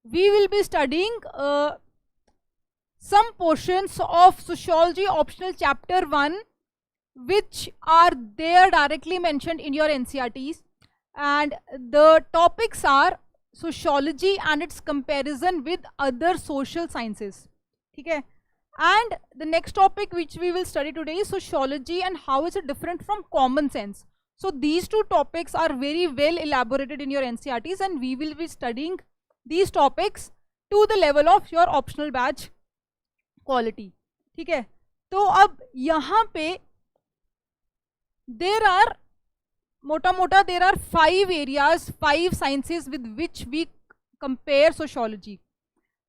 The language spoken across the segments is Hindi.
we will be studying some portions of sociology optional chapter 1 which are there directly mentioned in your NCERTs, and the topics are sociology and its comparison with other social sciences. Okay, and the next topic which we will study today is sociology and how is it different from common sense. So these two topics are very well elaborated in your NCERTs, and we will be studying these topics to the level of your optional batch quality. ठीक है, तो अब यहाँ पे there are mota there are 5 areas, 5 sciences with which we compare sociology.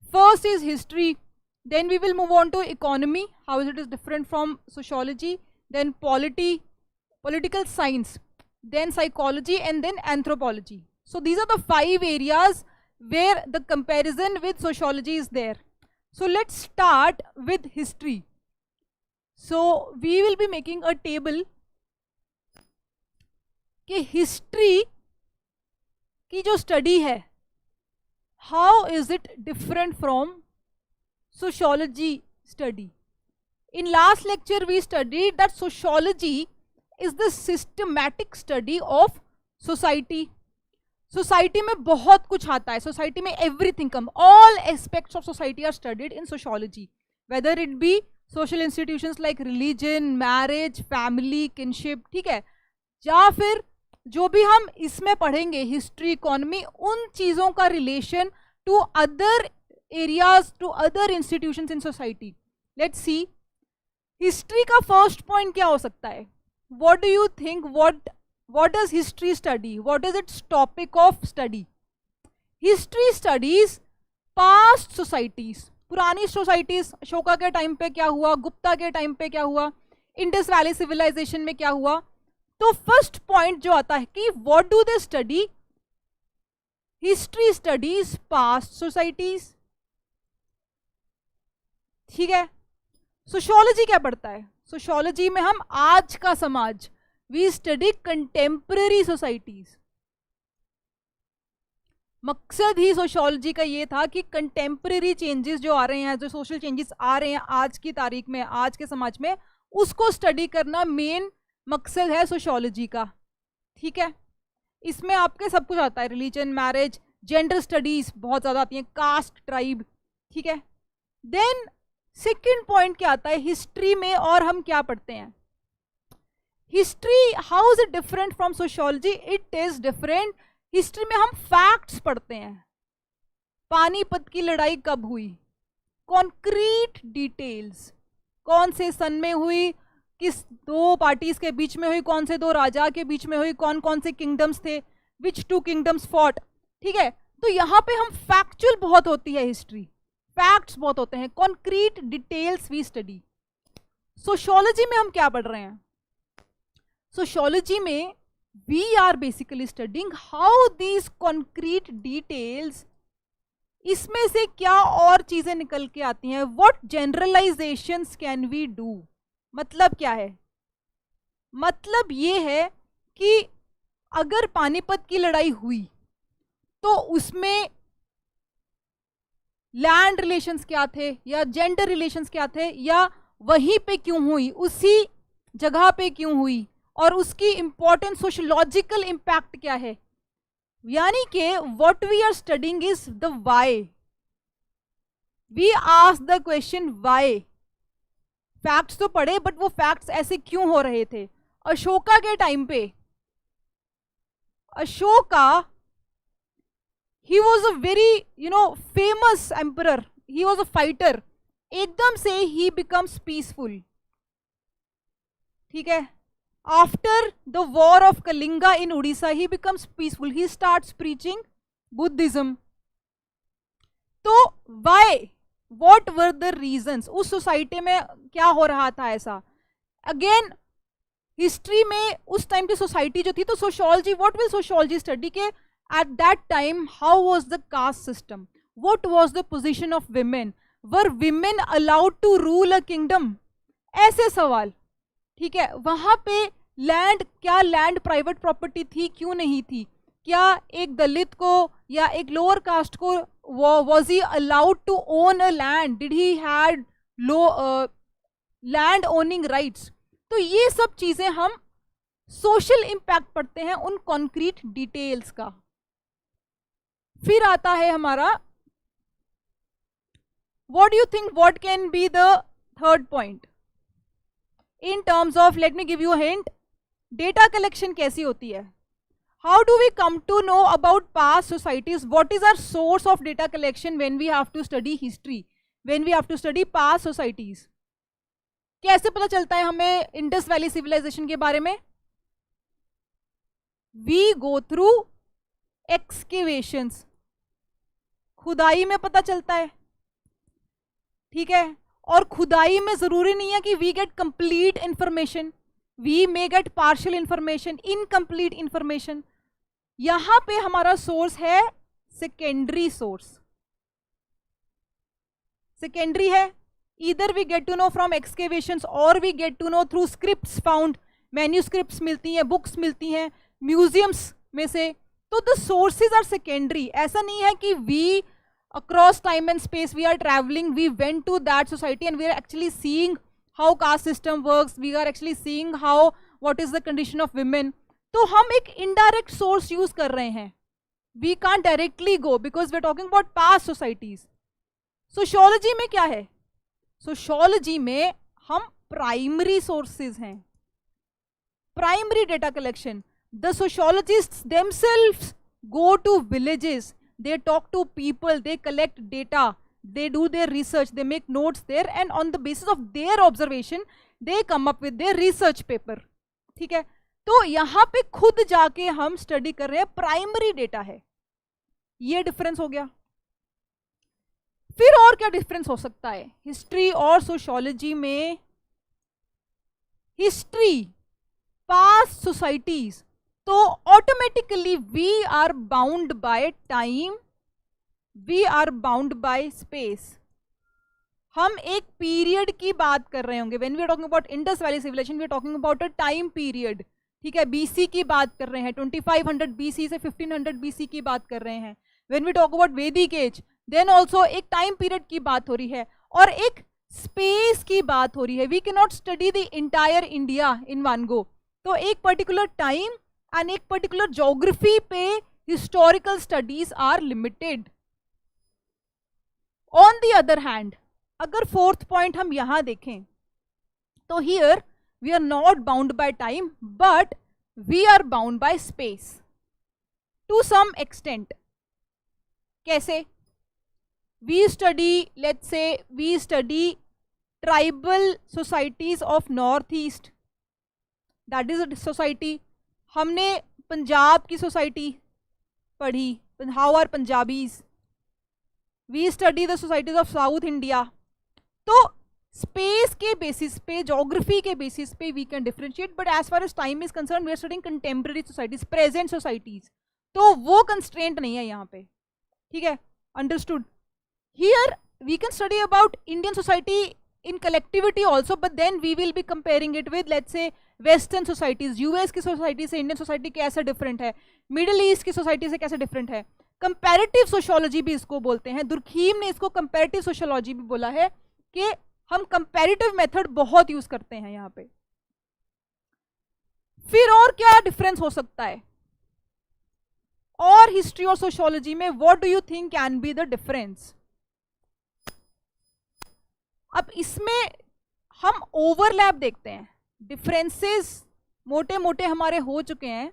First is history, then we will move on to economy, how it is different from sociology, then political science, then psychology, and then anthropology. So these are the 5 areas where the comparison with sociology is there. So let's start with history. So we will be making a table कि हिस्ट्री की जो स्टडी है how is it different from sociology study. In last lecture we studied that sociology is the systematic study of society. Society में बहुत कुछ आता है, सोसाइटी में everything come, all aspects of society are studied in sociology, whether it be social institutions like religion, marriage, family, kinship, ठीक है, या फिर जो भी हम इसमें पढ़ेंगे हिस्ट्री, इकोनॉमी, उन चीज़ों का relation to other areas, to other institutions in society. Let's see, history का फर्स्ट पॉइंट क्या हो सकता है? What do you think, what does history study, what is its topic of study? History studies past societies, पुरानी सोसाइटीज, अशोका के टाइम पे क्या हुआ, गुप्ता के टाइम पे क्या हुआ, इंडस वैली सिविलाइजेशन में क्या हुआ. तो फर्स्ट पॉइंट जो आता है कि what do they study? History studies past societies. ठीक है, सोशियोलॉजी क्या पढ़ता है? सोशियोलॉजी में हम आज का समाज, वी स्टडी कंटेम्पररी सोसाइटीज. मकसद ही सोशियोलॉजी का ये था कि कंटेम्पररी चेंजेस जो आ रहे हैं, जो सोशल चेंजेस आ रहे हैं आज की तारीख में, आज के समाज में, उसको स्टडी करना मेन मकसद है सोशियोलॉजी का. ठीक है, इसमें आपके सब कुछ आता है, रिलीजन, मैरिज, जेंडर स्टडीज बहुत ज़्यादा आती हैं, कास्ट, ट्राइब. ठीक है, देन सेकंड पॉइंट क्या आता है हिस्ट्री में, और हम क्या पढ़ते हैं? History, how is it different from sociology? It is different. History में हम फैक्ट्स पढ़ते हैं. पानीपत की लड़ाई कब हुई, कॉन्क्रीट डिटेल्स, कौन से सन में हुई, किस 2 पार्टीज के बीच में हुई, कौन से 2 राजा के बीच में हुई, कौन कौन से किंगडम्स थे, विच 2 किंगडम्स फॉट. ठीक है, तो यहाँ पे हम फैक्चुअल बहुत होती है हिस्ट्री, फैक्ट्स बहुत होते हैं, concrete details we study. Sociology में हम क्या पढ़ रहे हैं? सोशियोलॉजी में we are basically studying how these concrete details, इसमें से क्या और चीजें निकल के आती हैं, what generalisations can we do. मतलब क्या है? मतलब ये है कि अगर पानीपत की लड़ाई हुई तो उसमें लैंड रिलेशंस क्या थे, या जेंडर रिलेशंस क्या थे, या वहीं पे क्यों हुई, उसी जगह पे क्यों हुई, और उसकी इंपॉर्टेंट सोशियोलॉजिकल इम्पैक्ट क्या है. यानी कि what we are studying is the why. We ask the question why. Facts तो पढ़े, बट वो फैक्ट्स ऐसे क्यों हो रहे थे? अशोका के टाइम पे, Ashoka, he was a very famous emperor, he was a fighter. एकदम से ही बिकम्स पीसफुल. ठीक है, after the war of Kalinga in Orissa he becomes peaceful, he starts preaching Buddhism. तो why, What were the reasons? उस सोसाइटी में क्या हो रहा था ऐसा? अगेन हिस्ट्री में उस टाइम की सोसाइटी जो थी, तो sociology, what will sociology study के at that time how was the caste system, what was the position of women, were women allowed to rule a kingdom, ऐसे सवाल. ठीक है, वहां पे लैंड, क्या लैंड प्राइवेट प्रॉपर्टी थी, क्यों नहीं थी, क्या एक दलित को या एक लोअर कास्ट को was he allowed to own a land, did he had low land owning rights. तो ये सब चीजें हम सोशल इंपैक्ट पढ़ते हैं उन कॉन्क्रीट डिटेल्स का. फिर आता है हमारा what do you think what can be the third point in terms of, let me give you hint, data collection कैसी होती है. How do we come to know about past societies? What is our source of data collection when we have to study history? When we have to study past societies? कैसे पता चलता है हमें इंडस वैली सिविलाइजेशन के बारे में? We go through excavations. खुदाई में पता चलता है, ठीक है. और खुदाई में जरूरी नहीं है कि we get complete information. We may get partial information, incomplete information. यहां पे हमारा सोर्स है सेकेंडरी सोर्स. सेकेंडरी है, इधर we get to know from excavations और we get to know through scripts found. Manuscripts मिलती हैं, बुक्स मिलती हैं म्यूजियम्स में से. तो द सोर्सेज आर सेकेंडरी. ऐसा नहीं है कि we across time and space we are travelling, we went to that society and we are actually seeing how caste system works, we are actually seeing how what is the condition of women. तो हम एक इनडायरेक्ट सोर्स यूज कर रहे हैं. We can't directly go because we are talking about past societies. Sociology में क्या है? सोशियोलॉजी में हम प्राइमरी सोर्सेज हैं, primary data collection. The sociologists themselves go to villages, they talk to people, they collect data, they do their research, they make notes there, and on the basis of their observation they come up with their research paper. ठीक है, तो यहां पे खुद जाके हम स्टडी कर रहे हैं, प्राइमरी डेटा है. ये डिफरेंस हो गया. फिर और क्या डिफरेंस हो सकता है हिस्ट्री और सोशियोलॉजी में? हिस्ट्री, पास्ट सोसाइटीज, तो automatically we are bound by time, we are bound by space. हम एक पीरियड की बात कर रहे होंगे. When we are talking about Indus valley civilisation we are talking about a time period. ठीक है, बीसी की बात कर रहे हैं, 2500 बीसी से 1500 बीसी की बात कर रहे हैं. व्हेन वी टॉक अबाउट वैदिक एज देन ऑल्सो एक टाइम पीरियड की बात हो रही है और एक स्पेस की बात हो रही है. We can not study the entire India in one go. तो एक पर्टिकुलर टाइम एंड एक पर्टिकुलर ज्योग्राफी पे historical studies are limited. On the other hand, अगर फोर्थ पॉइंट हम यहां देखें तो here we are not bound by time but we are bound by space to some extent. कैसे? We study, let's say we study tribal societies of North East, that is a society. हमने पंजाब की सोसाइटी पढ़ी, how are Punjabis. We study the societies of south India. तो स्पेस के बेसिस पे, ज्योग्राफी के बेसिस पे we can differentiate, but as far as time is concern we are studying contemporary societies, present societies. तो वो कंस्ट्रेंट नहीं है यहाँ पे. ठीक है, understood. Here we can study about Indian society in collectivity also, but then we will be comparing it with, let's say, western societies. US की सोसाइटी से इंडियन सोसाइटी कैसे डिफरेंट है, मिडिल ईस्ट की सोसाइटी से कैसे डिफरेंट है. कंपैरेटिव सोशियोलॉजी भी इसको बोलते हैं. दुर्खीम ने इसको कंपैरेटिव सोशियोलॉजी भी बोला है कि हम कंपैरेटिव मेथड बहुत यूज करते हैं यहाँ पे. फिर और क्या डिफरेंस हो सकता है? और हिस्ट्री और सोशियोलॉजी में what do you think can be the difference? अब इसमें हम ओवरलैप देखते हैं. डिफरेंसेस मोटे मोटे हमारे हो चुके हैं.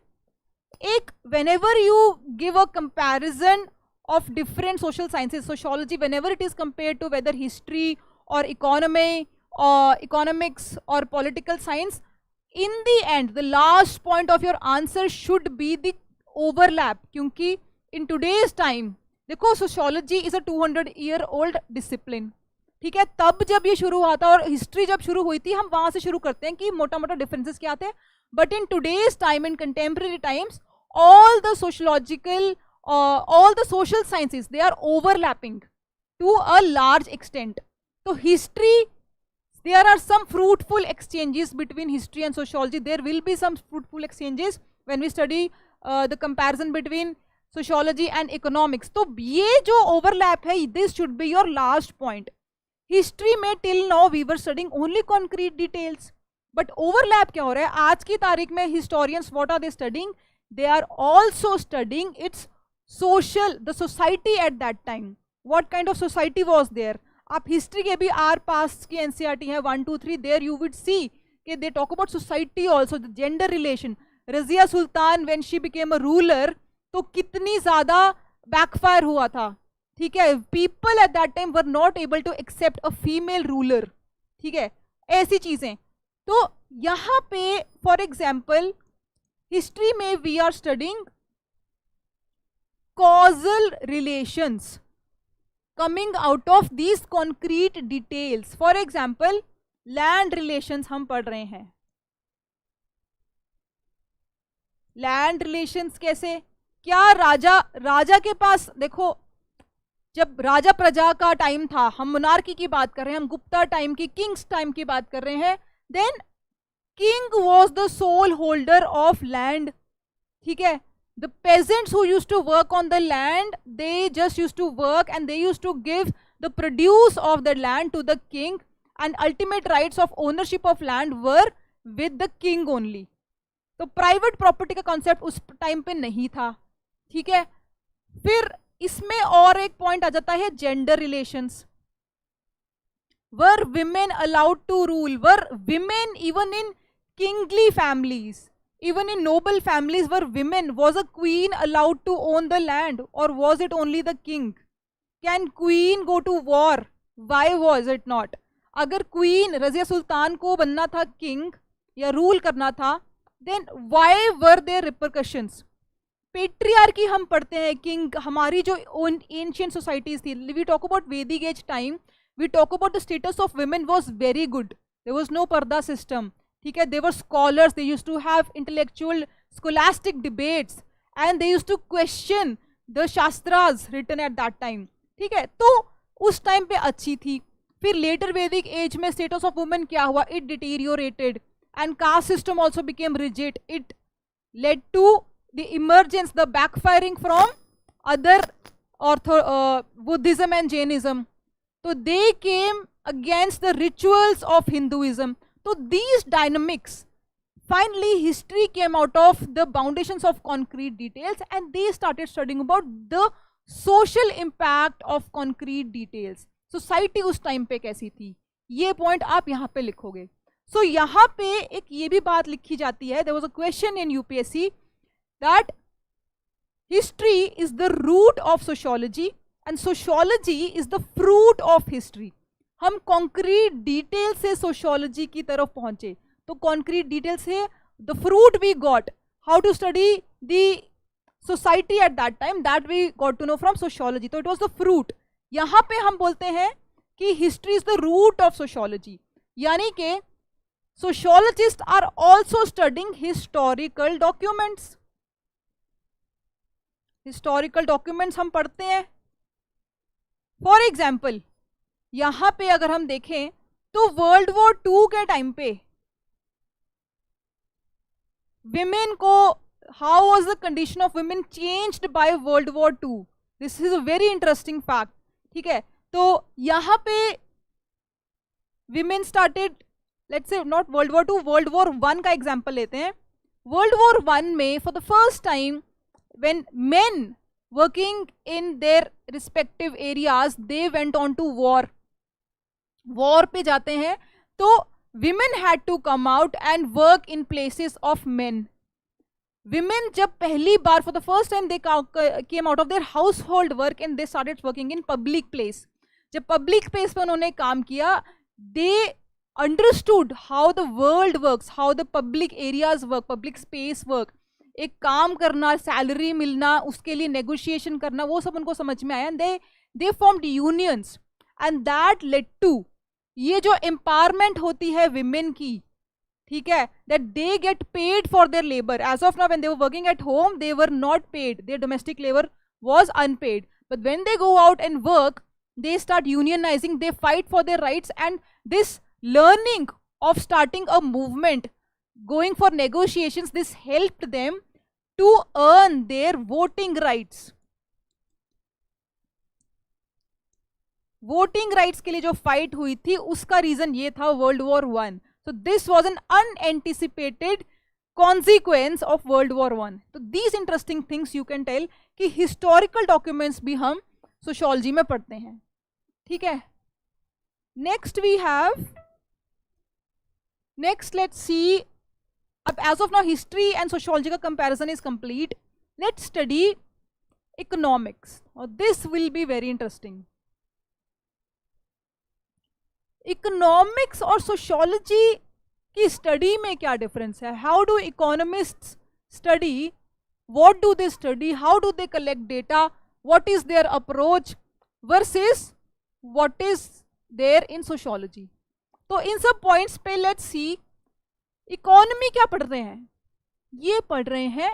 एक whenever you give a comparison of different social sciences, sociology whenever it is compared to whether history or economy or economics or political science, in the end the last point of your answer should be the overlap. क्योंकि इन टूडेज टाइम देखो, sociology is a 200-year old discipline. ठीक है, तब जब ये शुरू हुआ था और हिस्ट्री जब शुरू हुई थी, हम वहां से शुरू करते हैं कि मोटा मोटा डिफरेंसेस क्या थे. But in today's time, in contemporary times, all the sociological, all the social sciences, they are overlapping to a large extent. तो history, there are some fruitful exchanges between history and sociology. There will be some fruitful exchanges when we study the comparison between sociology and economics. तो ये जो ओवरलैप है, this should be your last point. History में till now we were studying only concrete details, but overlap क्या हो रहा है आज की तारीख में? Historians what are they studying? They are also studying its social, the society at that time, what kind of society was there. आप हिस्ट्री के भी आर पास की एनसीईआरटी है 1 2 3, देयर यू विड सी कि they talk about society also, the gender relation. Razia Sultan when she became a ruler, तो कितनी ज्यादा बैकफायर हुआ था, ठीक है। People at that time were not able to accept a female ruler, ठीक है, ऐसी चीजें। तो यहां पे फॉर एग्जाम्पल हिस्ट्री में we are studying causal relations coming out of these concrete details. For example, land relations हम पढ़ रहे हैं। land relations कैसे? क्या राजा के पास, देखो जब राजा प्रजा का टाइम था, हम मोनार्की की बात कर रहे हैं, हम गुप्ता टाइम की, किंग्स टाइम की बात कर रहे हैं, then king was the sole holder of land, ठीक है। The peasants who used to work on the land, they just used to work and they used to give the produce of the land to the king, and ultimate rights of ownership of land were with the king only. तो प्राइवेट प्रॉपर्टी का कॉन्सेप्ट उस टाइम पे नहीं था, ठीक है। फिर इसमें और एक पॉइंट आ जाता है gender relations. Were women allowed to rule? Were women even in kingly families, even in noble families, were women? Was a queen allowed to own the land, or was it only the king? Can queen go to war? Why was it not? अगर queen रजिया सुल्तान को बनना था king या रूल करना था, then why were there repercussions? Patriarchy हम पढ़ते हैं, किंग, हमारी जो ancient societies थी, we talk about Vedic age time, we talk about the status of women was very good. There was no parda system, ठीक है। they were scholars, they used to have intellectual scholastic debates and they used to question the shastras written at that time, ठीक है। तो उस टाइम पे अच्छी थी। फिर लेटर वैदिक एज में स्टेटस ऑफ वुमेन क्या हुआ? It deteriorated and caste system also became rigid. It led to the emergence, the backfiring from other Buddhism and Jainism. तो they came against the rituals of Hinduism. So these dynamics, finally history came out of the foundations of concrete details and they started studying about the social impact of concrete details. Society उस टाइम पे कैसी थी, ये पॉइंट आप यहाँ पे लिखोगे। So यहाँ पे एक ये भी बात लिखी जाती है, there was a question in UPSC that history is the root of sociology and sociology is the fruit of history. हम कॉन्क्रीट डिटेल से सोशियोलॉजी की तरफ पहुंचे, तो कॉन्क्रीट डिटेल से the fruit we got, how to study the society at that time, that we got to know from sociology. तो इट वाज द फ्रूट। यहाँ पे हम बोलते हैं कि history is the root of sociology, यानी कि sociologist are also studying historical documents. Historical documents हम पढ़ते हैं। फॉर एग्जाम्पल यहां पे अगर हम देखें तो वर्ल्ड वॉर 2 के टाइम पे विमेन को, how was the condition of women changed by world war 2? This is a very interesting fact, ठीक है। तो यहां पे women started, let's say not world war 2, world war 1 का एग्जांपल लेते हैं। वर्ल्ड वॉर 1 में for the first time when men working in their respective areas they went on to war, war पे जाते हैं, तो women had to come out and work in places of men. Women जब पहली बार for the first time they came out of their household work and they started working in public place. जब पब्लिक प्लेस पे उन्होंने काम किया, they understood how the world works, how the public areas work, public space work. एक काम करना, सैलरी मिलना, उसके लिए नेगोशिएशन करना, वो सब उनको समझ में आया। And they formed unions and that led to, ये जो एम्पावरमेंट होती है विमेन की, ठीक है, that they get paid for their labour. As of now when they were working at home they were not paid, their domestic labour was unpaid, but when they go out and work they start unionizing, they fight for their rights, and this learning of starting a movement, going for negotiations, this helped them to earn their voting rights. Voting rights के लिए जो फाइट हुई थी उसका रीजन ये था World War One. So this was an unanticipated consequence of World War One. तो these interesting things you can tell कि हिस्टोरिकल डॉक्यूमेंट्स भी हम सोशियोलॉजी में पढ़ते हैं, ठीक है। Next we have, next let's see, अब as of now history and sociology का comparison is complete. Let's study economics और this will be very interesting. Economics और सोशियोलॉजी की स्टडी में क्या डिफरेंस है? How do economists study, what do they study, how do they collect data, what is their approach versus what is their in sociology. तो इन सब पॉइंट्स पे लेट्स सी। इकोनॉमी क्या पढ़ रहे हैं? ये पढ़ रहे हैं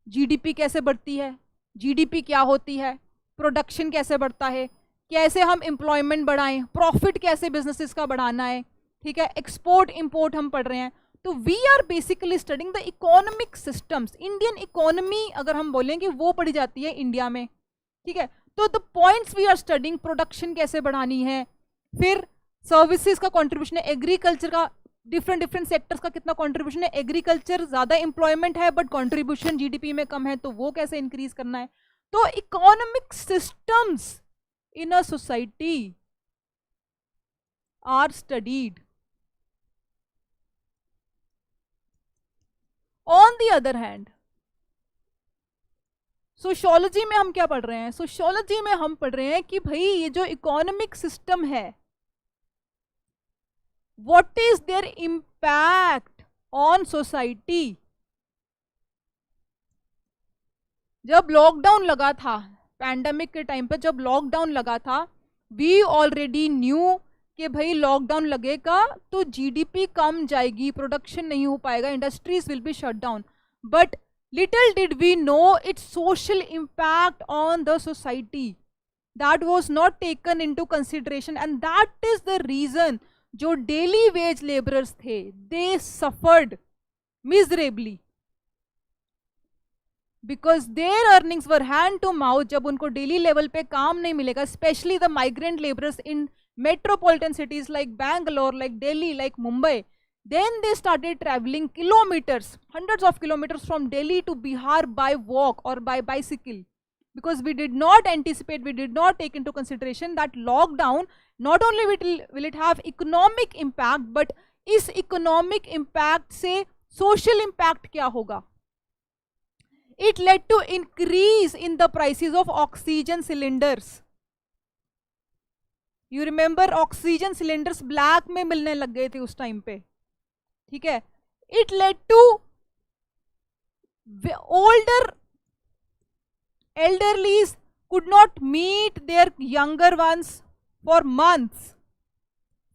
जीडीपी कैसे बढ़ती है, जीडीपी क्या होती है, प्रोडक्शन कैसे बढ़ता है, कैसे हम एम्प्लॉयमेंट बढ़ाएं, प्रॉफिट कैसे बिजनेसेस का बढ़ाना है, ठीक है, एक्सपोर्ट इंपोर्ट हम पढ़ रहे हैं। तो we are basically studying the economic systems. Indian economy अगर हम बोलेंगे वो पढ़ी जाती है इंडिया में, ठीक है। तो the points we are studying, production कैसे बढ़ानी है, फिर सर्विसेज का कंट्रीब्यूशन है, एग्रीकल्चर का डिफरेंट सेक्टर्स का कितना कंट्रीब्यूशन है, एग्रीकल्चर ज्यादा एम्प्लॉयमेंट है बट कंट्रीब्यूशन जीडीपी में कम है, तो वो कैसे इंक्रीज करना है। तो economic systems in a society are studied. On the other hand, sociology में हम क्या पढ़ रहे हैं? सोशियोलॉजी में हम पढ़ रहे हैं कि भाई ये जो इकोनॉमिक सिस्टम है, what is there impact on society. जब लॉकडाउन लगा था, पैंडेमिक के टाइम पे जब लॉकडाउन लगा था, वी ऑलरेडी न्यू कि भाई लॉकडाउन लगेगा तो जीडीपी कम जाएगी, प्रोडक्शन नहीं हो पाएगा, industries will be shut down. But little did we know its social impact on the society, that was not taken into consideration, and that is the reason जो डेली वेज लेबरर्स थे, they suffered miserably because their earnings were hand to mouth. जब उनको डेली लेवल पे काम नहीं मिलेगा, specially the migrant labourers in metropolitan cities like Bangalore, like Delhi, like Mumbai, then they started traveling kilometers, hundreds of kilometers from Delhi to Bihar by walk or by bicycle, because we did not anticipate, we did not take into consideration that lockdown not only will it have economic impact, but इस economic impact से social impact क्या होगा? It led to increase in the prices of oxygen cylinders. You remember oxygen cylinders black में मिलने लग गए थे उस टाइम पे, ठीक है। It led to elderlies could not meet their younger ones for months,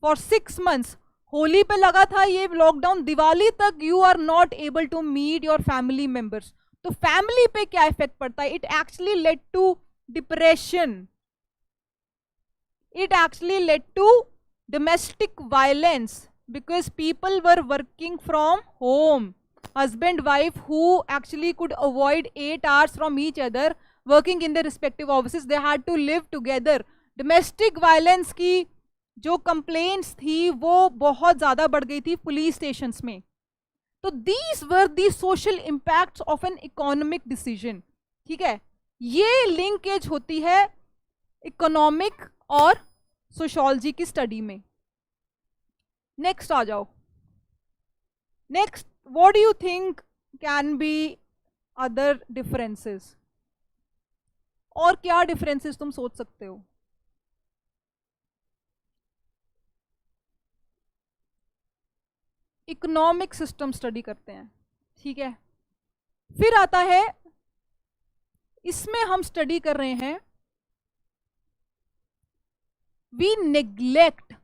for 6 months. Holi पे लगा था ये लॉकडाउन, दिवाली तक you are not able to meet your family members. तो फैमिली पे क्या इफेक्ट पड़ता है? It actually led to depression. It actually led to domestic violence because people were working from home. Husband, wife who actually could avoid 8 hours from each other working in their respective offices, they had to live together. Domestic violence की जो complaints थी वो बहुत ज़्यादा बढ़ गई थी पुलिस स्टेशंस में। तो these were the social impacts of an economic decision, ठीक है। ये लिंकेज होती है इकोनॉमिक और सोशियोलॉजी की स्टडी में। नेक्स्ट आ जाओ। Next, what do you think can B other differences? और क्या डिफरेंसेस तुम सोच सकते हो? इकोनॉमिक सिस्टम स्टडी करते हैं, ठीक है। फिर आता है, इसमें हम स्टडी कर रहे हैं वी नेग्लेक्ट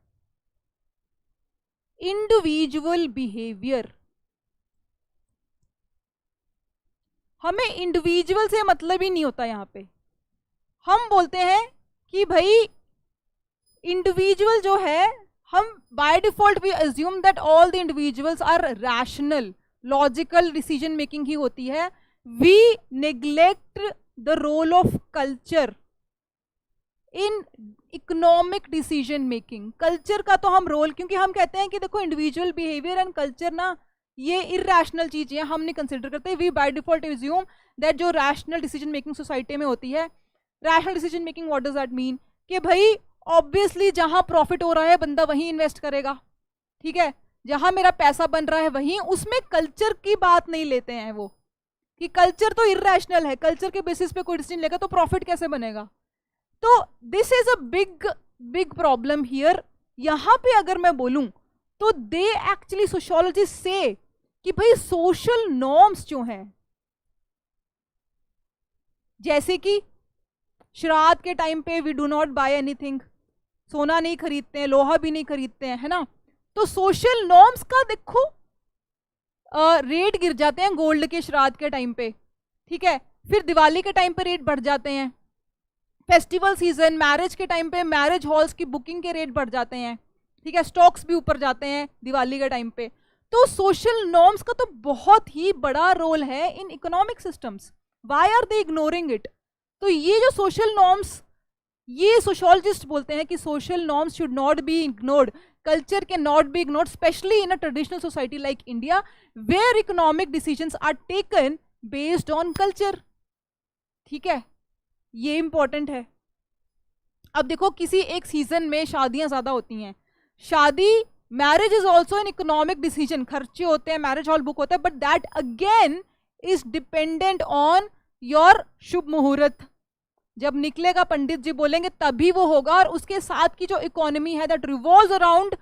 इंडिविजुअल बिहेवियर। हमें इंडिविजुअल से मतलब ही नहीं होता। यहां पे हम बोलते हैं कि भाई इंडिविजुअल जो है, हम by default we assume that all the individuals are rational, logical decision making ही होती है, we neglect the role of culture in economic decision making. Culture का तो हम रोल, क्योंकि हम कहते हैं कि देखो इंडिविजुअल बिहेवियर एंड कल्चर ना ये इरेशनल चीजें हम नहीं कंसिडर करते। We by default assume that जो रैशनल डिसीजन मेकिंग सोसाइटी में होती है, rational decision making what does that mean, कि भाई ऑब्वियसली जहां प्रॉफिट हो रहा है बंदा वहीं इन्वेस्ट करेगा, ठीक है, जहां मेरा पैसा बन रहा है वहीं, उसमें कल्चर की बात नहीं लेते हैं वो, कि कल्चर तो इरेशनल है, कल्चर के बेसिस पे कोई डिसीजन लेगा तो प्रॉफिट कैसे बनेगा। तो this is a big problem here. यहां पे अगर मैं बोलूं तो दे एक्चुअली सोशियोलॉजिस्ट से कि भाई सोशल नॉर्म्स जो हैं, जैसे कि श्राद्ध के टाइम पे we do not buy anything, सोना नहीं खरीदते हैं, लोहा भी नहीं खरीदते हैं, है ना। तो सोशल नॉर्म्स का देखो रेट गिर जाते हैं गोल्ड के श्राद्ध के टाइम पे, ठीक है, फिर दिवाली के टाइम पे रेट बढ़ जाते हैं, फेस्टिवल सीजन मैरिज के टाइम पे मैरिज हॉल्स की बुकिंग के रेट बढ़ जाते हैं, ठीक है, स्टॉक्स भी ऊपर जाते हैं दिवाली के टाइम पे। तो सोशल नॉर्म्स का तो बहुत ही बड़ा रोल है in economic systems. Why are they ignoring it? तो ये जो सोशल नॉर्म्स, ये सोशियोलॉजिस्ट बोलते हैं कि social norms should not be ignored, culture can not be ignored, specially in a traditional society like India where economic decisions are taken based on culture, ठीक है, ये इंपॉर्टेंट है। अब देखो किसी एक सीजन में शादियां ज्यादा होती हैं, शादी marriage is also an economic decision, खर्चे होते हैं, मैरिज हॉल बुक होता है, but that again is dependent on your shubh muhurat. जब निकलेगा पंडित जी बोलेंगे तभी वो होगा, और उसके साथ की जो इकोनॉमी है दैट रिवॉल्व्स अराउंड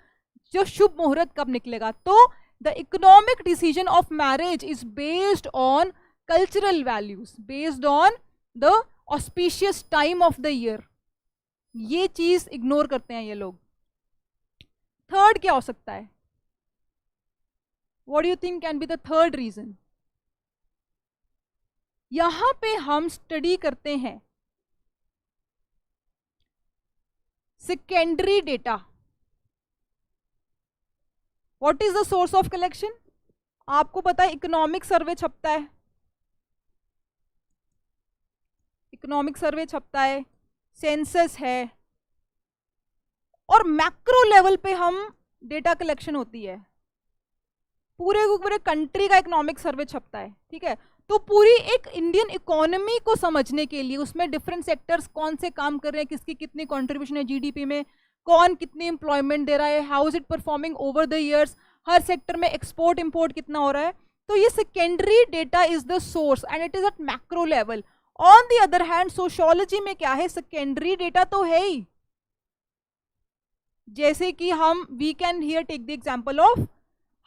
जो शुभ मुहूर्त कब निकलेगा। तो the economic decision of marriage is based on cultural values, based on the auspicious time of the year. ये चीज इग्नोर करते हैं ये लोग। थर्ड क्या हो सकता है? What do you think can be the third reason? यहां पे हम स्टडी करते हैं secondary data. What is the source of collection? आपको पता है इकोनॉमिक सर्वे छपता है, इकोनॉमिक सर्वे छपता है, सेंसस है, और मैक्रो लेवल पे हम डेटा कलेक्शन होती है, पूरे पूरे कंट्री का इकोनॉमिक सर्वे छपता है, ठीक है। तो पूरी एक इंडियन इकोनॉमी को समझने के लिए उसमें डिफरेंट सेक्टर्स कौन से काम कर रहे हैं, किसकी कितनी कंट्रीब्यूशन है जीडीपी में, कौन कितनी एम्प्लॉयमेंट दे रहा है, how is it performing over the years, हर सेक्टर में एक्सपोर्ट इंपोर्ट कितना हो रहा है। तो ये secondary data is the source and it is at macro level. On the other hand sociology में क्या है, सेकेंडरी डेटा तो है ही, जैसे कि हम we can here take the example of,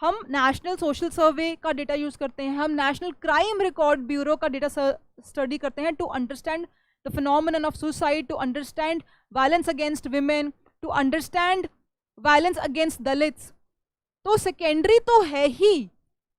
हम नेशनल सोशल सर्वे का डेटा यूज करते हैं, हम नेशनल क्राइम रिकॉर्ड ब्यूरो का डेटा स्टडी करते हैं to understand the phenomenon of suicide, to understand violence against women, to understand violence against Dalits. तो सेकेंडरी तो है ही,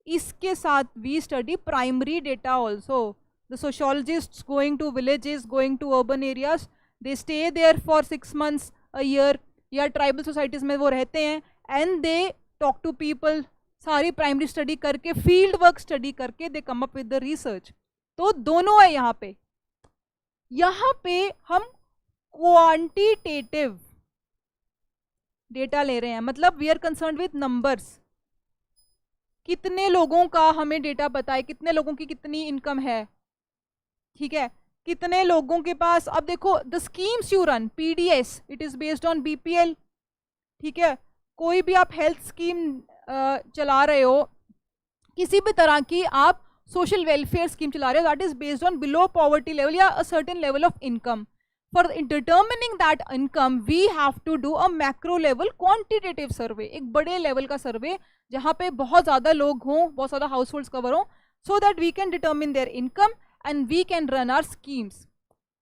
इसके साथ we study primary data also. The sociologists going to villages, going to urban areas, they stay there for 6 months a year, या ट्राइबल सोसाइटीज में वो रहते हैं, and they talk to people, सारी प्राइमरी स्टडी करके, फील्ड वर्क स्टडी करके they come up with the research. तो दोनों है यहाँ पे। यहाँ पे हम क्वांटिटेटिव डेटा ले रहे हैं, मतलब we are concern with numbers, कितने लोगों का हमें डेटा बताए, कितने लोगों की कितनी इनकम है, ठीक है, कितने लोगों के पास। अब देखो the schemes you run, PDS, it is based on BPL, ठीक है, कोई भी आप हेल्थ स्कीम चला रहे हो, किसी भी तरह की आप सोशल वेलफेयर स्कीम चला रहे हो, that is based on below poverty level या a certain level of income. For determining that income we have to do a macro level quantitative survey, एक बड़े लेवल का सर्वे जहाँ पे बहुत ज़्यादा लोग हों, बहुत ज़्यादा हाउस होल्ड्स कवर हों, so that we can determine their income and we can run our schemes.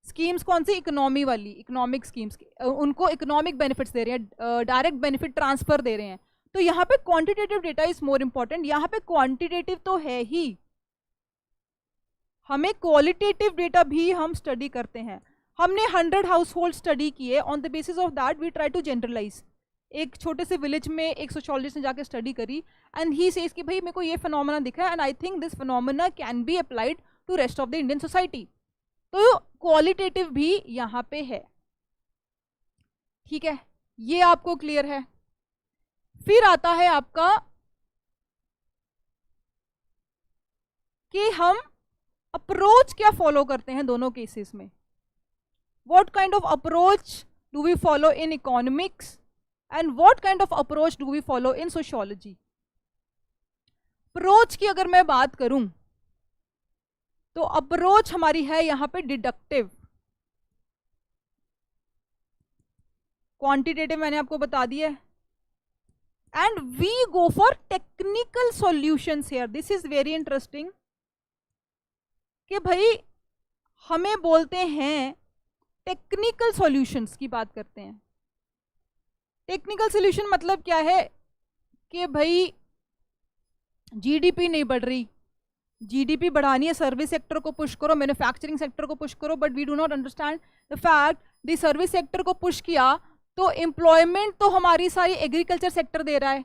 Schemes कौन सी? इकोनॉमी वाली, इकोनॉमिक स्कीम्स, उनको इकोनॉमिक बेनिफिट्स दे रहे हैं, डायरेक्ट बेनिफिट ट्रांसफर दे रहे हैं। तो यहाँ पे quantitative data is more important. यहाँ पे क्वांटिटेटिव तो है ही, हमें क्वालिटेटिव डेटा भी हम स्टडी करते हैं। हमने 100 हाउस होल्ड स्टडी किए, on the basis of that we try to generalize. एक छोटे से विलेज में एक सोशियोलॉजिस्ट ने जाके स्टडी करी एंड ही सेज कि भाई मेरे को ये फिनोमेना दिखा है and I think this phenomena can be applied to rest of the Indian society. तो क्वालिटेटिव भी यहां पे है। ठीक है, ये आपको क्लियर है। फिर आता है आपका कि हम अप्रोच क्या फॉलो करते हैं दोनों केसेस में। What kind of approach do we follow in economics and what kind of approach do we follow in sociology. Approach की अगर मैं बात करूं तो अप्रोच हमारी है यहां पे डिडक्टिव। क्वांटिटेटिव मैंने आपको बता दिया है। And we go for technical solutions here. This is very interesting कि भाई हमें बोलते हैं टेक्निकल सॉल्यूशंस की बात करते हैं। टेक्निकल सॉल्यूशन मतलब क्या है कि भाई जीडीपी नहीं बढ़ रही, जीडीपी बढ़ानी है, सर्विस सेक्टर को पुश करो, मैन्युफैक्चरिंग सेक्टर को पुश करो, but we do not understand the fact the service sector को पुश किया तो एम्प्लॉयमेंट तो हमारी सारी एग्रीकल्चर सेक्टर दे रहा है।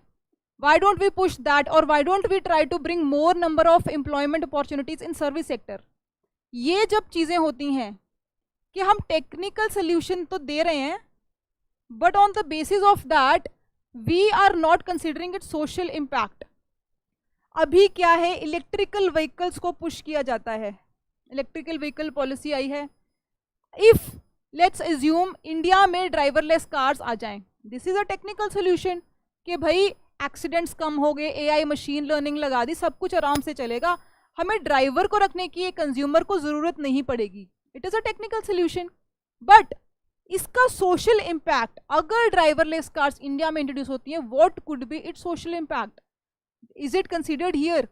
Why don't we push that और why don't we try to bring more number of employment opportunities in service sector. ये जब चीजें होती हैं कि हम टेक्निकल सोल्यूशन तो दे रहे हैं but on the basis of that we are not considering it social impact. अभी क्या है, इलेक्ट्रिकल व्हीकल्स को पुश किया जाता है, इलेक्ट्रिकल व्हीकल पॉलिसी आई है। इफ लेट्स एज्यूम इंडिया में ड्राइवरलेस कार्स आ जाएं, this is a technical solution कि भाई एक्सीडेंट्स कम हो गए, एआई मशीन लर्निंग लगा दी, सब कुछ आराम से चलेगा, हमें ड्राइवर को रखने की कंज्यूमर को जरूरत नहीं पड़ेगी। It is a technical solution. But इसका सोशल इम्पैक्ट, अगर ड्राइवरलेस कार्स इंडिया में इंट्रोड्यूस होती हैं, what could be it social impact? Is it considered here?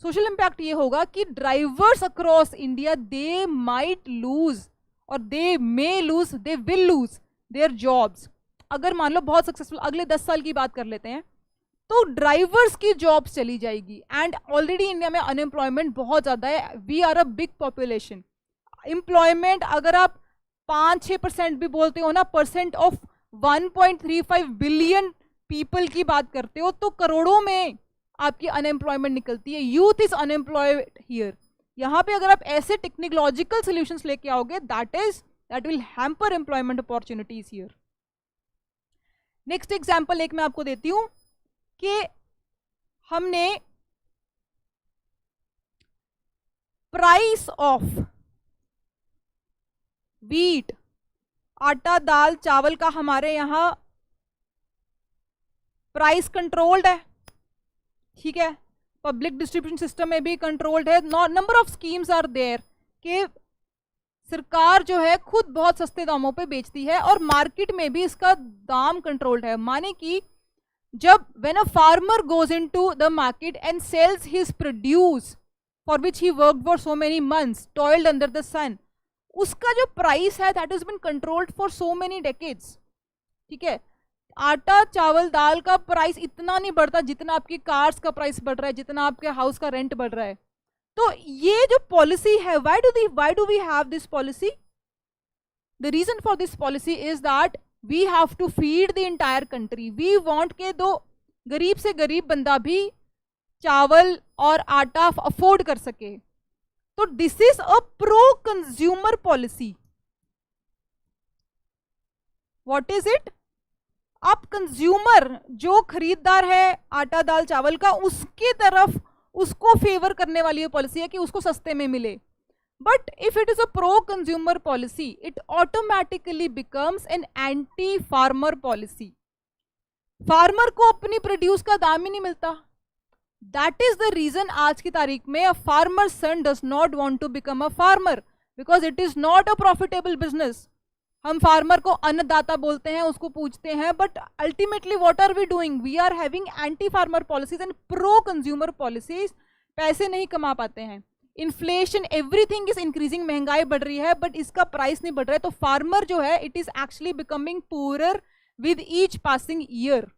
Social impact ये होगा कि drivers across India they might lose और they may lose, they will lose their jobs. अगर मान लो बहुत सक्सेसफुल, अगले 10 साल की बात कर लेते हैं, तो ड्राइवर्स की जॉब्स चली जाएगी। एंड ऑलरेडी इंडिया में अनएम्प्लॉयमेंट बहुत ज्यादा है, we are a big population. Employment अगर आप 5-6% भी बोलते हो ना, परसेंट ऑफ 1.35 बिलियन पीपल की बात करते हो, तो करोड़ों में आपकी अनएम्प्लॉयमेंट निकलती है। Youth is unemployed here. यहाँ पे अगर आप ऐसे टेक्नोलॉजिकल सॉल्यूशंस लेके आओगे, that will hamper employment opportunities here. Next example एक मैं आपको देती हूं कि हमने प्राइस ऑफ व्हीट, आटा दाल चावल का हमारे यहां प्राइस कंट्रोल्ड है, ठीक है, पब्लिक डिस्ट्रीब्यूशन सिस्टम में भी कंट्रोल्ड है। Number of schemes are there कि सरकार जो है खुद बहुत सस्ते दामों पे बेचती है और मार्केट में भी इसका दाम कंट्रोल्ड है। माने कि जब when a farmer goes into the market and sells his produce for which he worked for so many months, toiled under the sun, उसका जो प्राइस है that has been controlled for so many decades. ठीक है, आटा चावल दाल का प्राइस इतना नहीं बढ़ता जितना आपकी कार्स का प्राइस बढ़ रहा है, जितना आपके हाउस का रेंट बढ़ रहा है। तो ये जो पॉलिसी है, why do we have this policy? The reason for this policy is that we have to feed the entire country. We want के दो गरीब से गरीब बंदा भी चावल और आटा अफोर्ड कर सके। तो this is a pro consumer policy. What is it? आप कंज्यूमर जो खरीददार है आटा दाल चावल का, उसकी तरफ उसको फेवर करने वाली ये पॉलिसी है कि उसको सस्ते में मिले। But if it is a pro consumer policy, it automatically becomes an anti farmer policy. Farmer को अपनी प्रोड्यूस का दाम ही नहीं मिलता। दैट इज द रीजन आज की तारीख में a farmer son does not want to become a farmer, because it is not a profitable business. हम फार्मर को अन्नदाता बोलते हैं, उसको पूछते हैं, but ultimately what are we doing? We are having anti farmer policies and pro consumer policies. पैसे नहीं कमा पाते हैं, इन्फ्लेशन, एवरीथिंग इज इंक्रीजिंग, महंगाई बढ़ रही है बट इसका प्राइस नहीं बढ़ रहा है। तो फार्मर जो है it is actually becoming poorer with each passing year.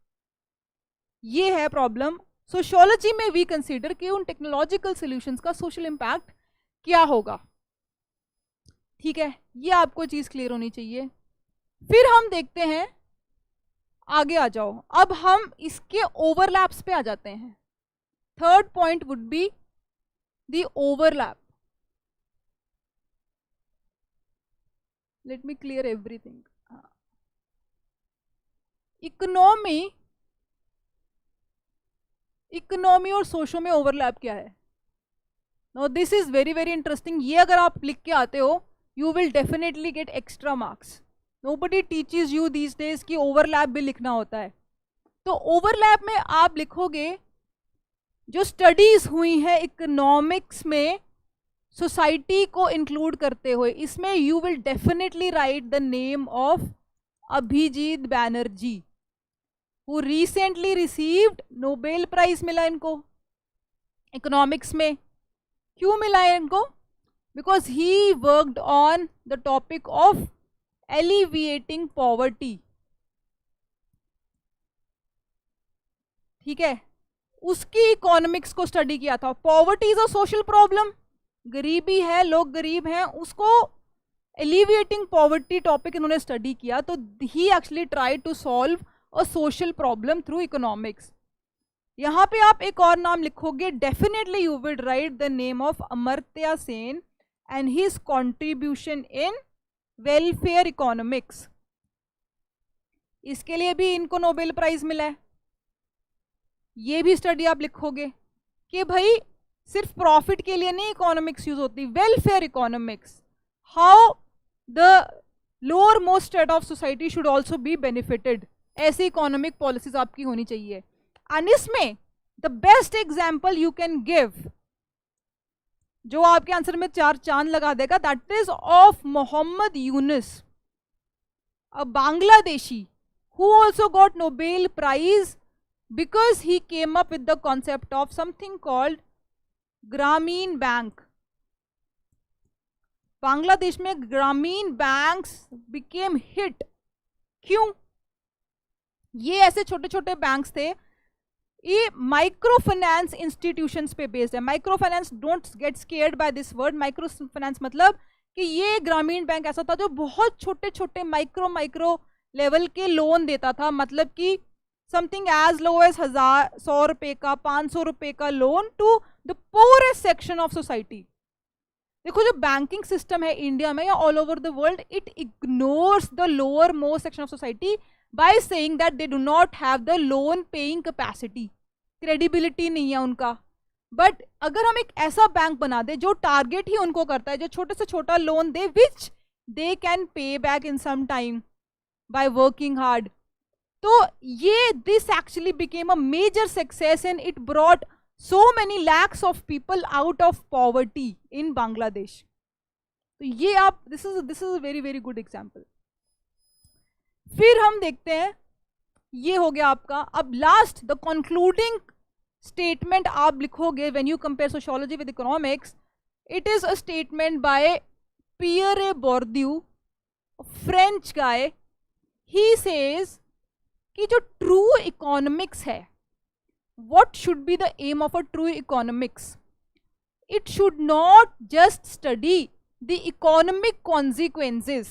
ये है प्रॉब्लम। सोशियोलॉजी में वी कंसीडर कि उन टेक्नोलॉजिकल सॉल्यूशंस का सोशल इंपैक्ट क्या होगा। ठीक है, ये आपको चीज क्लियर होनी चाहिए। फिर हम देखते हैं, आगे आ जाओ, अब हम इसके ओवरलैप्स पे आ जाते हैं। Third point would be the overlap. Let me clear everything. Economy और सोशो में ओवरलैप क्या है? No this is very very interesting. ये अगर आप लिख के आते हो you will definitely get extra marks. Nobody teaches you these days कि ओवरलैप भी लिखना होता है. तो ओवरलैप में आप लिखोगे जो स्टडीज हुई है इकोनॉमिक्स में सोसाइटी को इंक्लूड करते हुए, इसमें you will definitely write the name of Abhijit Banerjee who recently received Nobel prize. मिला इनको इकोनॉमिक्स में. क्यों मिला है इनको? Because he worked on the topic of alleviating poverty. ठीक है, उसकी इकोनॉमिक्स को स्टडी किया था. Poverty is a social problem, गरीबी है, लोग गरीब हैं, उसको एलिविएटिंग पॉवर्टी टॉपिक इन्होंने स्टडी किया. तो he actually try to solve a social problem through economics. यहां पे आप एक और नाम लिखोगे, definitely you will write the name of Amartya Sen and his contribution in welfare economics. इसके लिए भी इनको नोबेल प्राइज मिला है. ये भी स्टडी आप लिखोगे कि भाई सिर्फ प्रॉफिट के लिए नहीं इकोनॉमिक्स यूज होती, welfare economics, how the lower most strata of society should also be benefited. ऐसी इकोनॉमिक पॉलिसीज आपकी होनी चाहिए. एंड इसमें the best example you can give, जो आपके आंसर में 4 चांद लगा देगा, that is of Mohammad Yunus, a Bangladeshi who also got Nobel prize because he came up with the concept of something called ग्रामीण बैंक. बांग्लादेश में ग्रामीण बैंक्स became hit. क्यों? ये ऐसे छोटे छोटे बैंक्स थे, ये माइक्रो फाइनेंस इंस्टीट्यूशंस पे बेस्ड है. Micro finance, don't get scared by this word. Micro finance मतलब कि ये ग्रामीण बैंक ऐसा था जो बहुत छोटे छोटे माइक्रो लेवल के लोन देता था. मतलब कि समथिंग एज लो एज 100 रुपए का, 500 रुपए का loan to the poorest section of society. देखो जो बैंकिंग सिस्टम है इंडिया में या all over the world, it ignores the lower most section of society by saying that they do not have the loan paying capacity. Credibility नहीं है उनका. बट अगर हम एक ऐसा बैंक बना दे जो टारगेट ही उनको करता है, जो छोटे से छोटा लोन दे which they can pay back in some time by working hard, तो ये this actually became a major success and it brought so many lakhs of people out of poverty in Bangladesh. तो ये आप, this is a very very good example. फिर हम देखते हैं, ये हो गया आपका. अब लास्ट द कंक्लूडिंग स्टेटमेंट आप लिखोगे when you compare sociology with economics. It is a statement by Pierre Bourdieu, French guy. He says कि जो ट्रू इकोनॉमिक्स है, what should be the aim of a true economics? It should not just study the economic consequences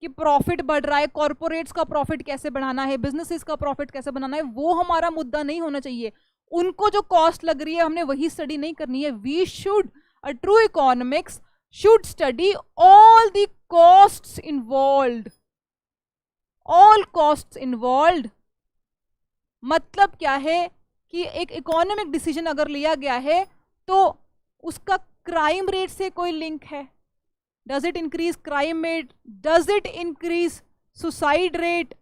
कि प्रॉफिट बढ़ रहा है, कॉर्पोरेट्स का प्रॉफिट कैसे बढ़ाना है, बिजनेसेस का प्रॉफिट कैसे बनाना है, वो हमारा मुद्दा नहीं होना चाहिए. उनको जो कॉस्ट लग रही है हमने वही स्टडी नहीं करनी है. We should, a true economics should study all the costs involved. All costs involved मतलब क्या है कि एक इकोनॉमिक डिसीजन अगर लिया गया है तो उसका क्राइम रेट से कोई लिंक है. Does it increase crime rate? Does it increase suicide rate?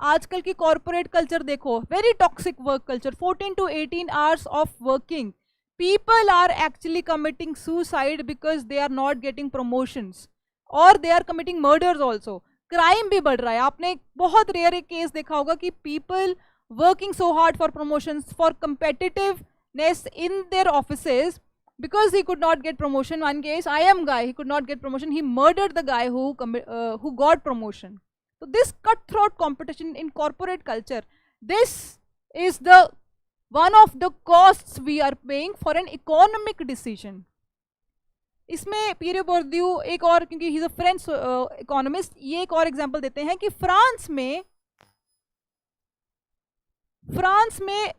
आजकल की कॉर्पोरेट कल्चर देखो, very toxic work culture. 14 to 18 hours of working. People are actually committing suicide because they are not getting promotions और they are committing murders also. Crime भी बढ़ रहा है. आपने बहुत रेयर एक केस देखा होगा कि people working so hard for promotions, for competitiveness in their offices, because he could not get promotion. One case, IM guy, he could not get promotion. He murdered the guy who got promotion. So this cutthroat competition in corporate culture, this is the one of the costs we are paying for an economic decision. इसमें पियरे बोर्दियू एक और, क्योंकि he is a French economist, ये एक और एग्जांपल देते हैं कि फ्रांस में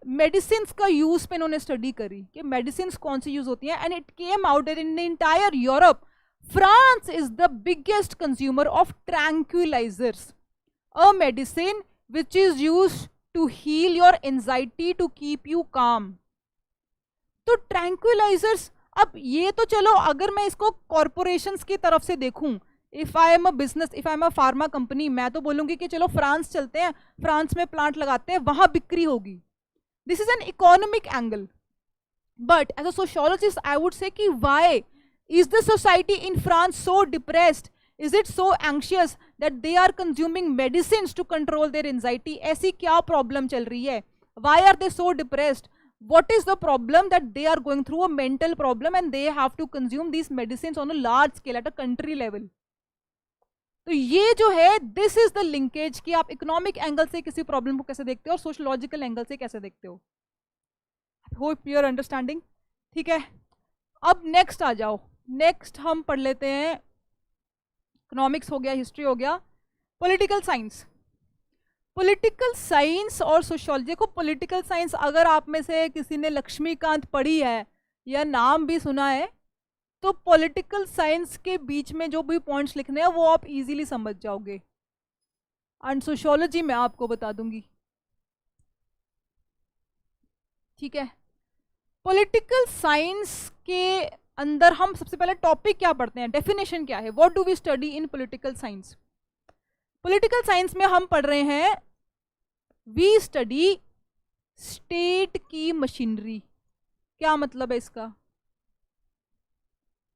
मेडिसिन का यूज पे इन्होंने स्टडी करी कि मेडिसिन कौन सी यूज होती हैं. And it came out in the entire Europe France is the biggest consumer of tranquilizers, a medicine which is used to heal your anxiety to keep you calm. तो tranquilizers, अब ये तो चलो अगर मैं इसको कॉरपोरेशंस की तरफ से देखूं, if I am a business, if I am a pharma company, मैं तो बोलूंगी कि चलो फ्रांस चलते हैं, फ्रांस में प्लांट लगाते हैं, वहां बिक्री होगी. This is an economic angle. But as a sociologist I would say कि why is the society in France so depressed? Is it so anxious that they are consuming medicines to control their anxiety? ऐसी क्या problem चल रही है? Why are they so depressed? What is the problem that they are going through a mental problem and they have to consume these medicines on a large scale at a country level? तो ये जो है, this is the linkage कि आप economic angle से किसी problem को कैसे देखते हो और sociological angle से कैसे देखते हो. Hope you are understanding. ठीक है, अब next आ जाओ. नेक्स्ट हम पढ़ लेते हैं, इकोनॉमिक्स हो गया, हिस्ट्री हो गया, पॉलिटिकल साइंस. पॉलिटिकल साइंस और सोशियोलॉजी को, पॉलिटिकल साइंस अगर आप में से किसी ने लक्ष्मीकांत पढ़ी है या नाम भी सुना है, तो पॉलिटिकल साइंस के बीच में जो भी पॉइंट्स लिखने हैं वो आप इजीली समझ जाओगे. एंड सोशियोलॉजी मैं आपको बता दूंगी. ठीक है, पॉलिटिकल साइंस के अंदर हम सबसे पहले टॉपिक क्या पढ़ते हैं, डेफिनेशन क्या है, what do we study in political science. Political science में हम पढ़ रहे हैं, वी स्टडी स्टेट की मशीनरी. क्या मतलब है इसका?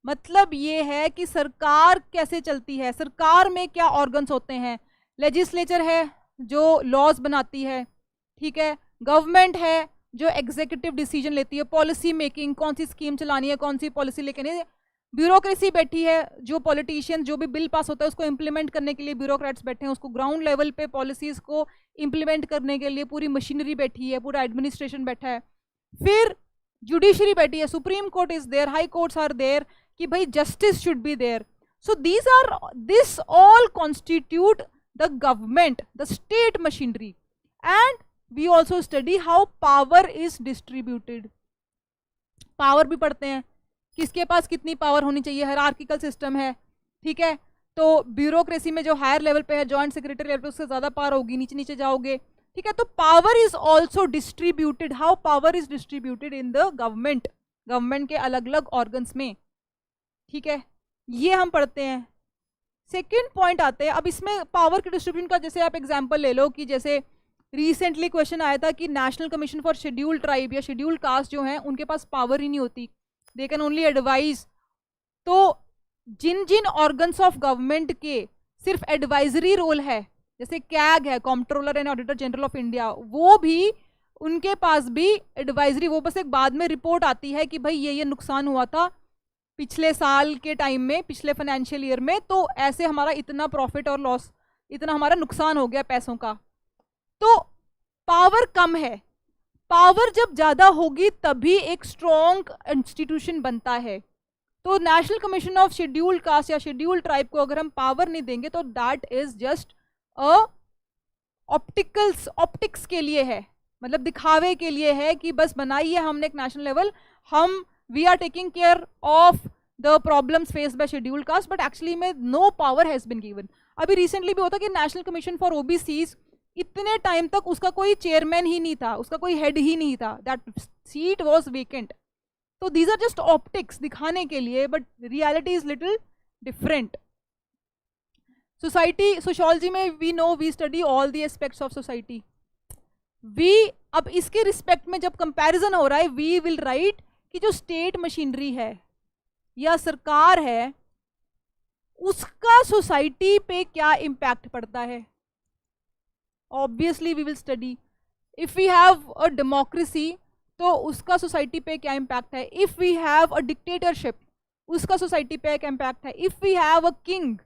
मतलब ये है कि सरकार कैसे चलती है, सरकार में क्या ऑर्गन्स होते हैं. लेजिस्लेचर है जो लॉज बनाती है, ठीक है, गवर्नमेंट है जो एग्जीक्यूटिव डिसीजन लेती है, पॉलिसी मेकिंग, कौन सी स्कीम चलानी है, कौन सी पॉलिसी लेके नहीं. ब्यूरोक्रेसी बैठी है, जो पॉलिटिशियन जो भी बिल पास होता है उसको इम्प्लीमेंट करने के लिए ब्यूरोक्रेट्स बैठे हैं, उसको ग्राउंड लेवल पे पॉलिसीज को इम्प्लीमेंट करने के लिए पूरी मशीनरी बैठी है, पूरा एडमिनिस्ट्रेशन बैठा है. फिर जुडिशरी बैठी है, supreme court is there, high courts are there, कि भाई justice should be there. So this all constitute the government, the state machinery. And we also study how power is distributed. Power भी पढ़ते हैं, किसके पास कितनी पावर होनी चाहिए, हायरार्किकल सिस्टम है. ठीक है, तो ब्यूरोक्रेसी में जो हायर लेवल पे है, जॉइंट सेक्रेटरी लेवल पे, उससे ज्यादा पावर होगी, नीचे नीचे जाओगे. ठीक है, तो power is also distributed. How power is distributed in the government, government के अलग अलग ऑर्गन्स में. ठीक है, ये हम पढ़ते हैं. सेकेंड पॉइंट आते हैं, अब इसमें पावर के डिस्ट्रीब्यूशन का जैसे आप एग्जाम्पल ले लो कि जैसे रिसेंटली क्वेश्चन आया था कि National Commission for scheduled tribe या शेड्यूल्ड कास्ट जो हैं उनके पास पावर ही नहीं होती, दे कैन ओनली एडवाइज. तो जिन जिन ऑर्गन्स ऑफ गवर्नमेंट के सिर्फ एडवाइजरी रोल है, जैसे कैग है, comptroller and auditor general of India, वो भी उनके पास भी एडवाइजरी, वो बस एक बाद में रिपोर्ट आती है कि भाई ये नुकसान हुआ था पिछले साल के टाइम में, पिछले फाइनेंशियल ईयर में, तो ऐसे हमारा इतना प्रॉफिट और लॉस, इतना हमारा नुकसान हो गया पैसों का. तो पावर कम है. पावर जब ज्यादा होगी तभी एक स्ट्रॉन्ग इंस्टीट्यूशन बनता है. तो national commission of scheduled caste या शेड्यूल्ड ट्राइब को अगर हम पावर नहीं देंगे तो that is just a optics के लिए है, मतलब दिखावे के लिए है कि बस बनाई है हमने एक नेशनल लेवल, हम we are taking care of the problems faced by scheduled caste, but actually में no power has been given. अभी रिसेंटली भी होता कि नेशनल कमीशन फॉर ओबीसीज, इतने टाइम तक उसका कोई चेयरमैन ही नहीं था, उसका कोई हेड ही नहीं था, दैट सीट वाज वेकेंट. तो दीज आर जस्ट ऑप्टिक्स, दिखाने के लिए, but reality is little different. Society, sociology में we know, we study all the aspects of society. We अब इसके रिस्पेक्ट में जब कंपैरिजन हो रहा है, वी विल राइट कि जो स्टेट मशीनरी है या सरकार है उसका सोसाइटी पे क्या इम्पैक्ट पड़ता है. Obviously we will study if we have a democracy तो उसका सोसाइटी पे क्या इम्पैक्ट है, if we have a dictatorship उसका सोसाइटी पे क्या इम्पैक्ट है, if we have a king,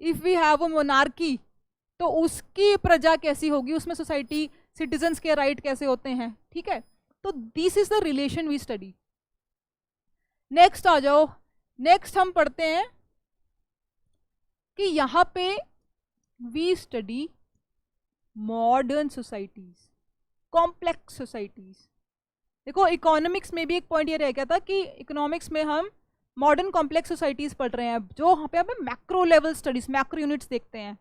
if we have a monarchy तो उसकी प्रजा कैसी होगी, उसमें सोसाइटी सिटीजन्स के राइट कैसे होते हैं. ठीक है, तो this is the relation we study. Next आ जाओ. नेक्स्ट हम पढ़ते हैं कि यहां पे we study modern societies, complex societies. देखो इकोनॉमिक्स में भी एक पॉइंट ये रह गया था कि इकोनॉमिक्स में हम मॉडर्न कॉम्प्लेक्स सोसाइटीज पढ़ रहे हैं, जो यहाँ पे macro level studies, macro units देखते हैं,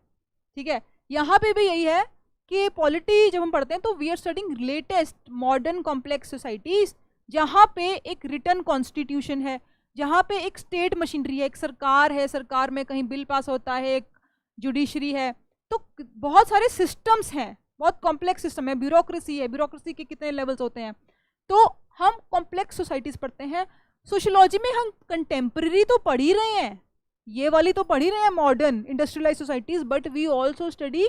ठीक है। यहाँ पे भी यही है कि पॉलिटी जब हम पढ़ते हैं तो we are studying latest modern complex societies, जहाँ पे एक रिटर्न कॉन्स्टिट्यूशन है, जहाँ पे एक स्टेट मशीनरी है, एक सरकार है, सरकार में कहीं बिल पास होता है, एक जुडिशरी है, तो बहुत सारे सिस्टम्स हैं, बहुत कॉम्प्लेक्स सिस्टम है, ब्यूरोक्रेसी है, ब्यूरोक्रेसी के कितने लेवल्स होते हैं, तो हम कॉम्प्लेक्स सोसाइटीज पढ़ते हैं। सोशियोलॉजी में हम कंटेम्प्रेरी तो पढ़ ही रहे हैं, ये वाली तो पढ़ ही रहे हैं modern industrialize societies, but we also study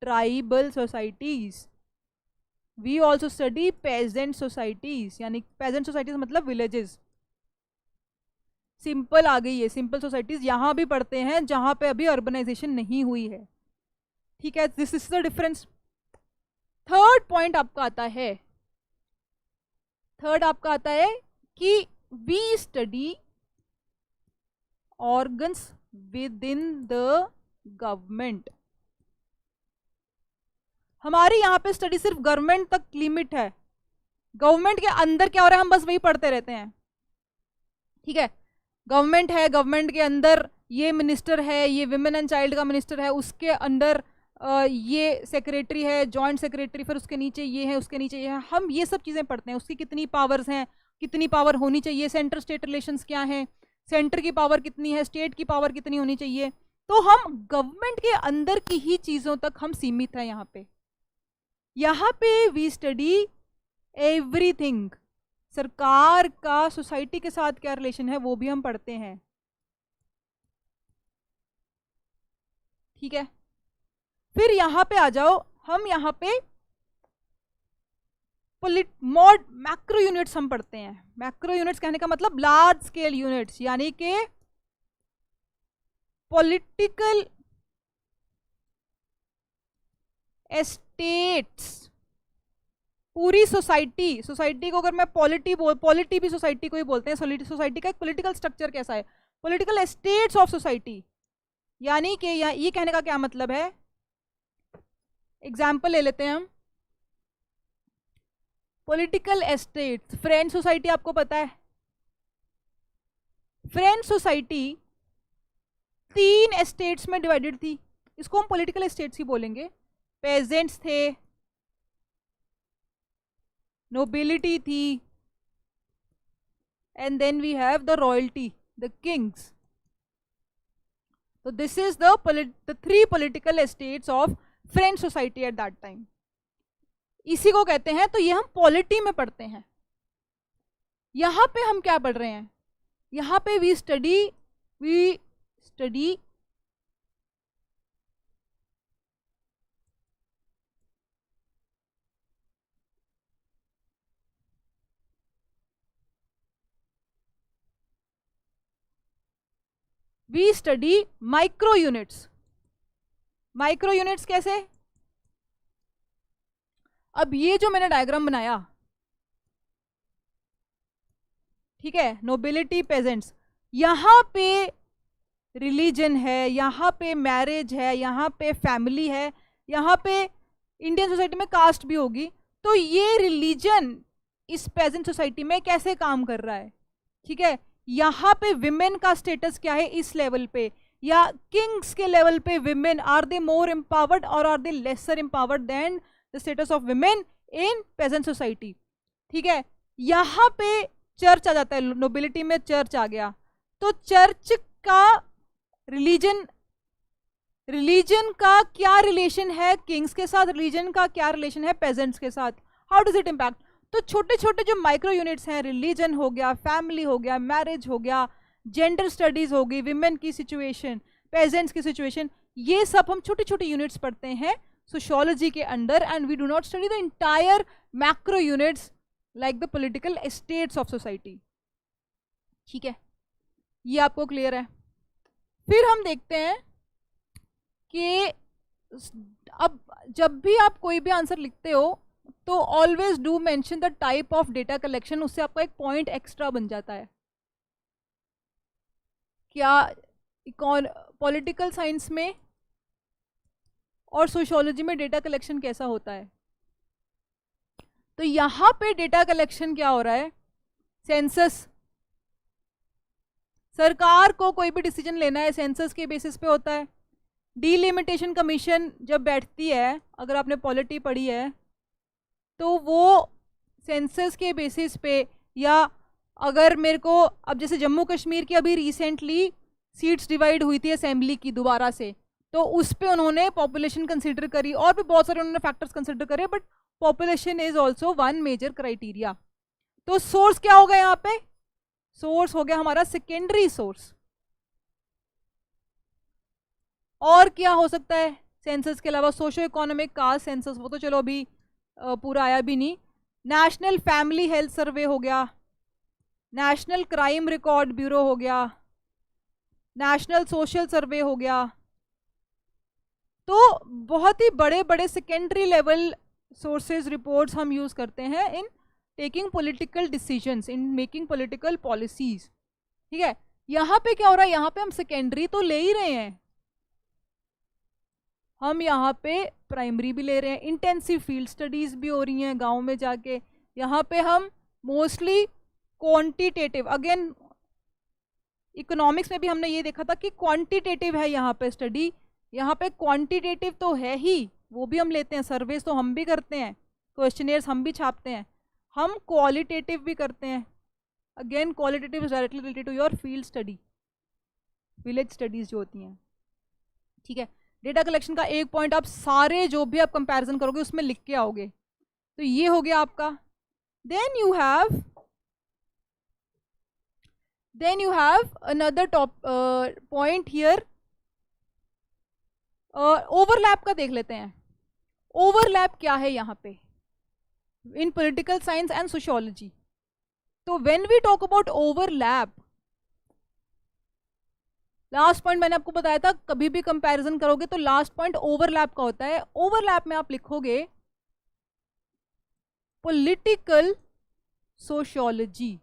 tribal societies, we also study peasant societies, यानी पेजेंट सोसाइटीज मतलब विलेजेस। सिंपल आ गई है, सिंपल सोसाइटीज यहाँ भी पढ़ते हैं जहाँ पे अभी अर्बनाइजेशन नहीं हुई है, ठीक है। This is the difference. Third point आपका आता है, थर्ड आपका आता है कि we study organs within the government. हमारी यहाँ पे स्टडी सिर्फ गवर्नमेंट तक लिमिट है, गवर्नमेंट के अंदर क्या हो रहा है हम बस वही पढ़ते रहते हैं, ठीक है। गवर्नमेंट है, गवर्नमेंट के अंदर ये मिनिस्टर है, ये विमेन एंड चाइल्ड का मिनिस्टर है, उसके अंदर ये सेक्रेटरी है, जॉइंट सेक्रेटरी, फिर उसके नीचे ये है, उसके नीचे ये है, हम ये सब चीज़ें पढ़ते हैं, उसकी कितनी पावर्स हैं, कितनी पावर होनी चाहिए, सेंटर स्टेट रिलेशंस क्या हैं, सेंटर की पावर कितनी है, स्टेट की पावर कितनी होनी चाहिए, तो हम गवर्नमेंट के अंदर की ही चीज़ों तक हम सीमित हैं। यहाँ पे वी स्टडी एवरीथिंग, सरकार का सोसाइटी के साथ क्या रिलेशन है वो भी हम पढ़ते हैं, ठीक है। फिर यहाँ पे आ जाओ, हम यहाँ पे मैक्रो यूनिट्स हम पढ़ते हैं। मैक्रो यूनिट्स कहने का मतलब लार्ज स्केल यूनिट्स, यानी कि पॉलिटिकल एस्टेट्स, पूरी सोसाइटी, सोसाइटी को अगर मैं पॉलिटी भी सोसाइटी को ही बोलते हैं, सोसाइटी का एक पॉलिटिकल स्ट्रक्चर कैसा है, पॉलिटिकल एस्टेट्स ऑफ सोसाइटी, यानी कि ये कहने का क्या मतलब है, एग्जाम्पल ले लेते हैं हम, पॉलिटिकल एस्टेट्स, फ्रेंच सोसाइटी आपको पता है, फ्रेंच सोसाइटी 3 एस्टेट्स में डिवाइडेड थी, इसको हम पॉलिटिकल एस्टेट्स ही बोलेंगे। पेजेंट्स थे, नोबिलिटी थी, and then we have the royalty, the kings. तो this is the 3 political estates of French society at that time, इसी को कहते हैं। तो ये हम पॉलिटी में पढ़ते हैं। यहाँ पे हम क्या पढ़ रहे हैं, यहाँ पे we study micro units. Micro units कैसे, अब ये जो मैंने डायग्राम बनाया, ठीक है, नोबिलिटी, पेजेंट्स, यहाँ पे रिलीजन है, यहाँ पे मैरिज है, यहाँ पे फैमिली है, यहाँ पे इंडियन सोसाइटी में कास्ट भी होगी, तो ये रिलीजन इस पेजेंट सोसाइटी में कैसे काम कर रहा है, ठीक है। यहाँ पे विमेन का स्टेटस क्या है इस लेवल पे, या किंग्स के लेवल पे women, are they more empowered और are they lesser empowered than the status of women in peasant society, ठीक है। यहाँ पे चर्च आ जाता है, नोबिलिटी में चर्च आ गया, तो चर्च का रिलीजन का क्या रिलेशन है किंग्स के साथ, रिलीजन का क्या रिलेशन है पेजेंट्स के साथ, हाउ डज इट इम्पैक्ट। तो छोटे छोटे जो माइक्रो यूनिट्स हैं, रिलीजन हो गया, फैमिली हो गया, मैरिज हो गया, जेंडर स्टडीज होगी, विमेन की सिचुएशन, पेजेंट्स की सिचुएशन, ये सब हम छोटे छोटे यूनिट्स पढ़ते हैं सोशियोलॉजी के under, and we do not study the entire macro units like the political estates of society, ठीक है। ये आपको क्लियर है। फिर हम देखते हैं कि अब जब भी आप कोई भी आंसर लिखते हो तो always do mention the type of data collection, उससे आपका एक पॉइंट एक्स्ट्रा बन जाता है। क्या पॉलिटिकल साइंस में और सोशियोलॉजी में डेटा कलेक्शन कैसा होता है, तो यहाँ पे डेटा कलेक्शन क्या हो रहा है, सेंसस, सरकार को कोई भी डिसीजन लेना है सेंसस के बेसिस पे होता है। डीलिमिटेशन कमीशन जब बैठती है, अगर आपने पॉलिटी पढ़ी है, तो वो सेंसस के बेसिस पे, या अगर मेरे को अब जैसे जम्मू कश्मीर की अभी रिसेंटली सीट्स डिवाइड हुई थी असेंबली की दोबारा से, तो उस पे उन्होंने पॉपुलेशन कंसिडर करी और भी बहुत सारे उन्होंने फैक्टर्स कंसिडर करे, but population is also one major criteria. तो सोर्स क्या होगा यहाँ पे? सोर्स हो गया हमारा सेकेंडरी सोर्स। और क्या हो सकता है सेंसस के अलावा? सोशो इकोनॉमिक कास्ट सेंसस, वो तो चलो अभी पूरा आया भी नहीं। नेशनल फैमिली हेल्थ सर्वे हो गया, नेशनल क्राइम रिकॉर्ड ब्यूरो हो गया, नेशनल सोशल सर्वे हो गया। तो बहुत ही बड़े बड़े सेकेंडरी लेवल सोर्सेज रिपोर्ट्स हम यूज करते हैं in taking political decisions, in making political policies. ठीक है, यहाँ पे क्या हो रहा है? यहाँ पे हम सेकेंडरी तो ले ही रहे हैं, हम यहाँ पे प्राइमरी भी ले रहे हैं, इंटेंसिव फील्ड स्टडीज भी हो रही हैं गाँव में जाके। यहाँ पे हम मोस्टली क्वांटिटेटिव, अगेन इकोनॉमिक्स में भी हमने ये देखा था कि क्वांटिटेटिव है यहाँ पे स्टडी, यहाँ पे क्वांटिटेटिव तो है ही, वो भी हम लेते हैं, सर्वेस तो हम भी करते हैं, क्वेश्चनियर्स हम भी छापते हैं, हम क्वालिटेटिव भी करते हैं। Again qualitative is directly related to your field study, village studies जो होती हैं। ठीक है, डेटा कलेक्शन का एक पॉइंट आप सारे जो भी आप कंपैरिजन करोगे उसमें लिख के आओगे। तो ये हो गया आपका। Then you have another top point here, overlap का देख लेते हैं। ओवरलैप क्या है यहाँ पे in political science and sociology? तो when we talk about overlap, last point मैंने आपको बताया था, कभी भी कंपैरिजन करोगे तो लास्ट पॉइंट ओवरलैप का होता है। ओवरलैप में आप लिखोगे पॉलिटिकल सोशियोलॉजी।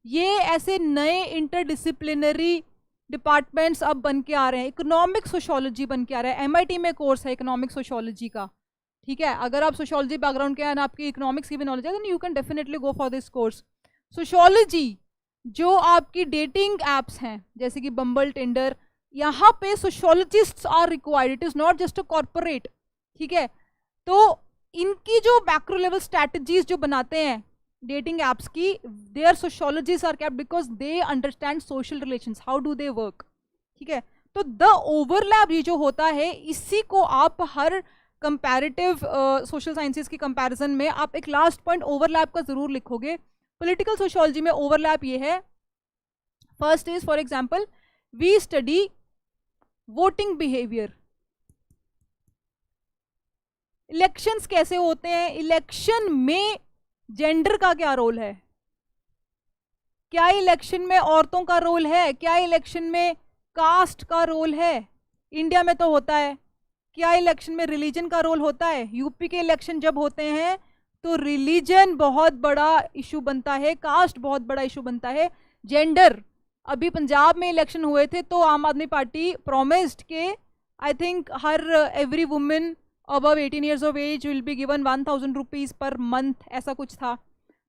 ये ऐसे नए इंटरडिसिप्लिनरी डिपार्टमेंट्स अब बन के आ रहे हैं। इकोनॉमिक सोशियोलॉजी बन के आ रहा है, एमआईटी में कोर्स है इकोनॉमिक सोशियोलॉजी का। ठीक है, अगर आप सोशियोलॉजी बैकग्राउंड के हैं, आपकी इकोनॉमिक्स की भी नॉलेज है, then you can definitely go for this course. Sociology जो आपकी डेटिंग एप्स हैं जैसे कि बम्बल, टिंडर, यहाँ पे sociologists are required, it is not just a corporate. ठीक है, तो इनकी जो मैक्रो लेवल स्ट्रैटेजीज जो बनाते हैं डेटिंग एप्स की, there sociologist are kept because they understand social relations, how do they work. ठीक है, तो द ओवरलैप ये जो होता है, इसी को आप हर कंपैरेटिव सोशल साइंसेस की कंपैरिजन में आप एक लास्ट पॉइंट ओवरलैप का जरूर लिखोगे। पॉलिटिकल सोशियोलॉजी में ओवरलैप ये है, first is for example we study voting behaviour. Elections कैसे होते हैं, इलेक्शन में जेंडर का क्या रोल है, क्या इलेक्शन में औरतों का रोल है, क्या इलेक्शन में कास्ट का रोल है, इंडिया में तो होता है, क्या इलेक्शन में रिलीजन का रोल होता है। यूपी के इलेक्शन जब होते हैं तो रिलीजन बहुत बड़ा इशू बनता है, कास्ट बहुत बड़ा इशू बनता है, जेंडर। अभी पंजाब में इलेक्शन हुए थे तो आम आदमी पार्टी प्रोमिस्ड के I think her every women above 18 years of age will be given 1000 rupees per month, ऐसा कुछ था।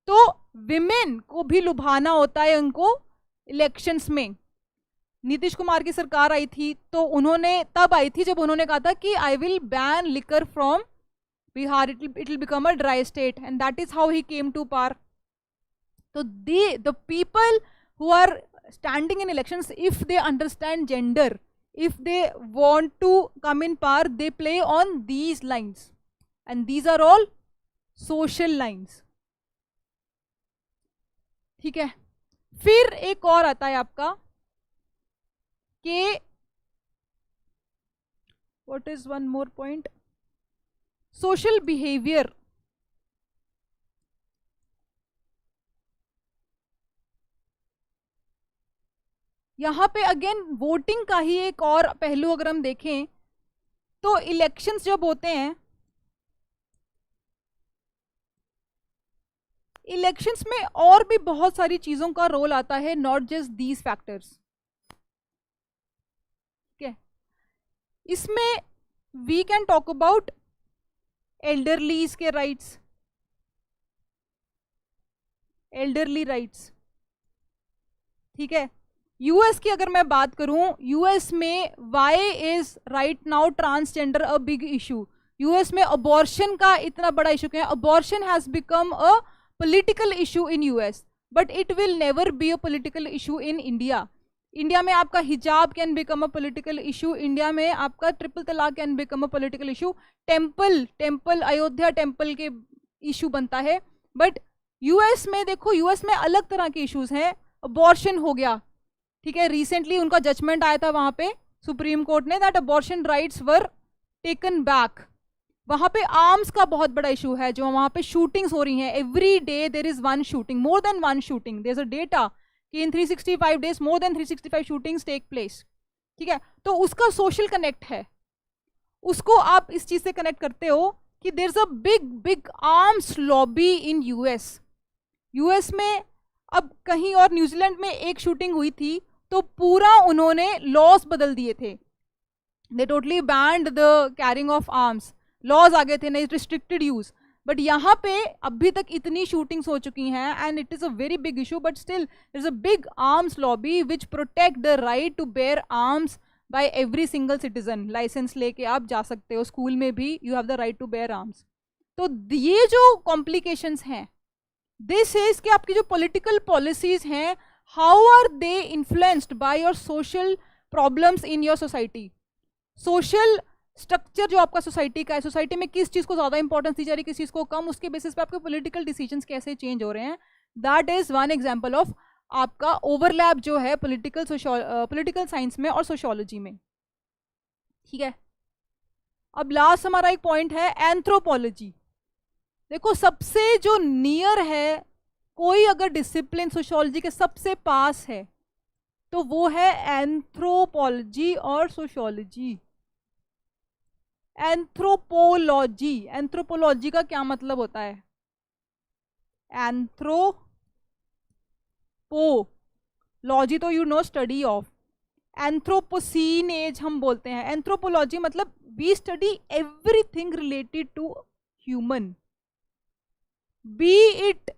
तो विमेन को भी लुभाना होता है उनको इलेक्शंस में। नीतीश कुमार की सरकार आई थी तो उन्होंने तब आई थी जब उन्होंने कहा था कि I will ban liquor from Bihar, it will become a dry state, and that is how he came to power. तो the people who are standing in elections, if they understand gender, if they want to come in power, they play on these lines, and these are all social lines. ठीक है, फिर एक और आता है आपका कि what is one more point, social behavior. यहाँ पे अगेन वोटिंग का ही एक और पहलू अगर हम देखें तो इलेक्शंस जब होते हैं, इलेक्शंस में और भी बहुत सारी चीजों का रोल आता है, नॉट जस्ट दीज फैक्टर्स। ठीक है, इसमें we can talk about elderlies के राइट्स, एल्डरली राइट्स। ठीक है, यूएस की अगर मैं बात करूं, यूएस में why is right now transgender a big issue? US में अबॉर्शन का इतना बड़ा इशू क्या है? Abortion has become a political issue in US, but it will never be a political issue in India. India में आपका हिजाब can become a political issue, India में आपका ट्रिपल तलाक can become a political issue, temple Ayodhya temple के इशू बनता है. बट यूएस में देखो, यूएस में अलग तरह के इश्यूज हैं. अबॉर्शन हो गया, ठीक है, रिसेंटली उनका जजमेंट आया था वहां पे सुप्रीम कोर्ट ने, that abortion rights were taken back. वहां पे आर्म्स का बहुत बड़ा इशू है, जो वहां पे शूटिंग्स हो रही हैं. Every day there is one shooting, more than one shooting. There is a data कि in 365 days more than 365 shootings take place. ठीक है, तो उसका सोशल कनेक्ट है. उसको आप इस चीज से कनेक्ट करते हो कि there is a big big arms lobby in US. US में अब कहीं और न्यूजीलैंड में एक शूटिंग हुई थी तो पूरा उन्होंने लॉज बदल दिए थे. They totally banned the carrying of arms. Laws आ गए थे, नहीं रिस्ट्रिक्टेड यूज. बट यहाँ पे अभी तक इतनी शूटिंग्स हो चुकी हैं and it is a very big issue, but still is a big arms lobby which protect the right to bear arms by every single citizen. License लेके आप जा सकते हो, स्कूल में भी you have the right to bear arms. तो ये जो कॉम्प्लिकेशंस हैं, दिस इज कि आपकी जो पॉलिटिकल पॉलिसीज हैं, how are they influenced by your social problems in your society. Social structure जो आपका सोसाइटी का है, सोसाइटी में किस चीज को ज्यादा इंपॉर्टेंस दी जा रही है, किस चीज को कम, उसके बेसिस पे आपके पॉलिटिकल डिसीजंस कैसे चेंज हो रहे हैं. That is one example of आपका ओवरलैप जो है पॉलिटिकल साइंस में और सोशियोलॉजी में. ठीक है, अब लास्ट हमारा एक पॉइंट है एंथ्रोपोलॉजी. देखो, सबसे जो नियर है, कोई अगर डिसिप्लिन सोशियोलॉजी के सबसे पास है तो वो है एंथ्रोपोलॉजी और सोशियोलॉजी. एंथ्रोपोलॉजी, एंथ्रोपोलॉजी का क्या मतलब होता है? एंथ्रोपोलॉजी तो you know study of. Anthropocene age हम बोलते हैं. एंथ्रोपोलॉजी मतलब we study everything related to human, be it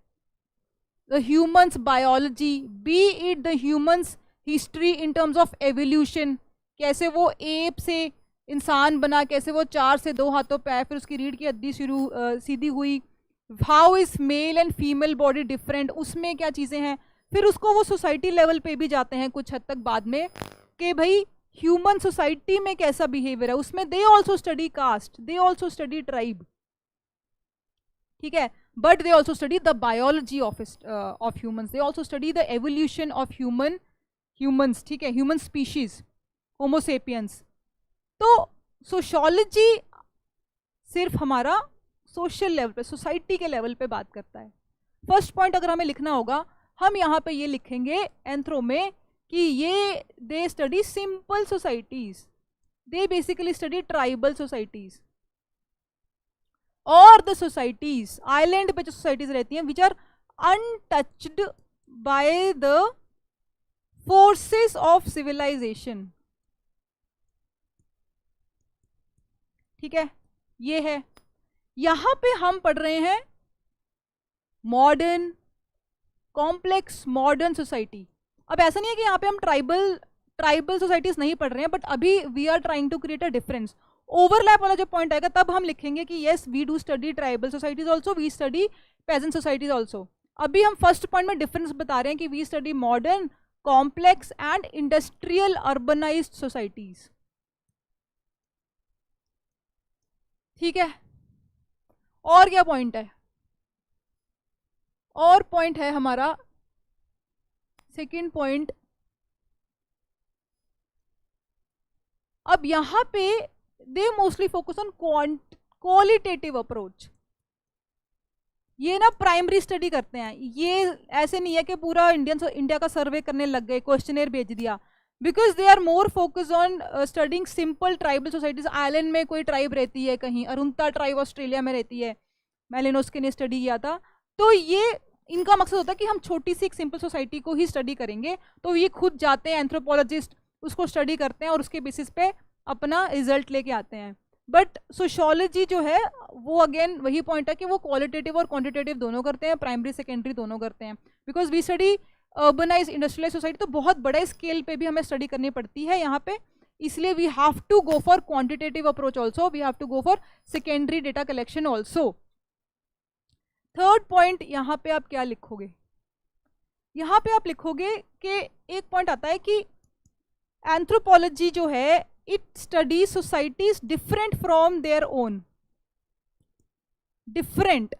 the humans biology, be it the humans history in terms of evolution, कैसे वो एप से इंसान बना, कैसे वो 4 से 2 हाथों पे आया, फिर उसकी रीढ़ की हड्डी सीधी हुई. How is male and female body different, उसमें क्या चीज़ें हैं. फिर उसको वो सोसाइटी लेवल पे भी जाते हैं कुछ हद तक बाद में कि भाई ह्यूमन सोसाइटी में कैसा बिहेवियर है. उसमें they also study caste, they also study tribe. ठीक है, but they also study the biology of humans, they also study the evolution of humans. ठीक है, ह्यूमन स्पीशीज, होमोसेपियंस. तो सोशियोलॉजी सिर्फ हमारा सोशल लेवल पे, सोसाइटी के लेवल पे बात करता है. फर्स्ट पॉइंट अगर हमें लिखना होगा, हम यहाँ पे ये लिखेंगे एंथ्रो में कि ये they study simple societies, they basically study tribal societies और द सोसाइटीज, आइलैंड पे जो सोसाइटीज रहती हैं which are untouched by the forces of civilization. ठीक है, ये है. यहां पे हम पढ़ रहे हैं मॉडर्न कॉम्प्लेक्स मॉडर्न सोसाइटी. अब ऐसा नहीं है कि यहाँ पे हम ट्राइबल सोसाइटीज नहीं पढ़ रहे हैं, बट अभी we are trying to create a difference. Overlap वाला जो पॉइंट आएगा तब हम लिखेंगे कि yes we do study tribal societies also, we study peasant societies also. अभी हम फर्स्ट पॉइंट में डिफरेंस बता रहे हैं कि we study modern complex and industrial urbanized societies. ठीक है, और क्या पॉइंट है? और पॉइंट है हमारा सेकंड पॉइंट. अब यहां पे they mostly focus on qualitative approach. ये ना प्राइमरी स्टडी करते हैं. ये ऐसे नहीं है कि पूरा इंडिया का सर्वे करने लग गए, क्वेश्चनर भेज दिया. Because they are more focus on studying simple tribal societies. Island में कोई ट्राइब रहती है, कहीं अरुंता ट्राइब ऑस्ट्रेलिया में रहती है, मैलिनोस्की ने स्टडी किया था. तो ये इनका मकसद होता है कि हम छोटी सी एक सिंपल सोसाइटी को ही स्टडी करेंगे. तो ये खुद जाते हैं एंथ्रोपोलॉजिस्ट, उसको स्टडी करते हैं और उसके बेसिस पे अपना रिजल्ट लेके आते हैं. बट सोशियोलॉजी जो है वो अगेन वही पॉइंट है कि वो क्वालिटेटिव और क्वांटिटेटिव दोनों करते हैं, प्राइमरी सेकेंडरी दोनों करते हैं. Because we study urbanize industrialize society, तो बहुत बड़े स्केल पे भी हमें स्टडी करनी पड़ती है यहाँ पे, इसलिए we have to go for quantitative approach also, we have to go for secondary data collection also. Third point यहाँ पे आप क्या लिखोगे, यहाँ पे आप लिखोगे कि एक पॉइंट आता है कि एंथ्रोपोलॉजी जो है it study societies different from their own, different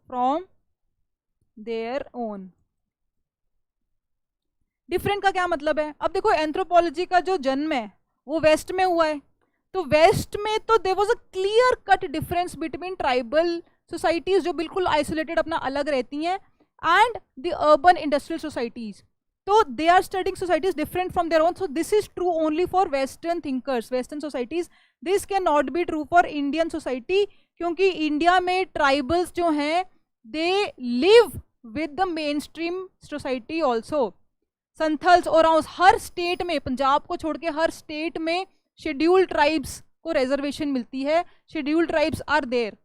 from their own. Different का क्या मतलब है, अब देखो एंथ्रोपोलॉजी का जो जन्म है वो वेस्ट में हुआ है, तो वेस्ट में तो there was a clear cut difference between tribal societies जो बिल्कुल आइसोलेटेड अपना अलग रहती हैं and the urban industrial societies, तो they are studying societies different from their own. So this is true only for western thinkers, western societies, this can not be true for Indian society, क्योंकि इंडिया में ट्राइबल्स जो हैं they live with the mainstream society also. Santhals और हर स्टेट में, पंजाब को छोड़ के हर स्टेट में शेड्यूल्ड ट्राइब्स को रिजर्वेशन मिलती है, scheduled tribes are there.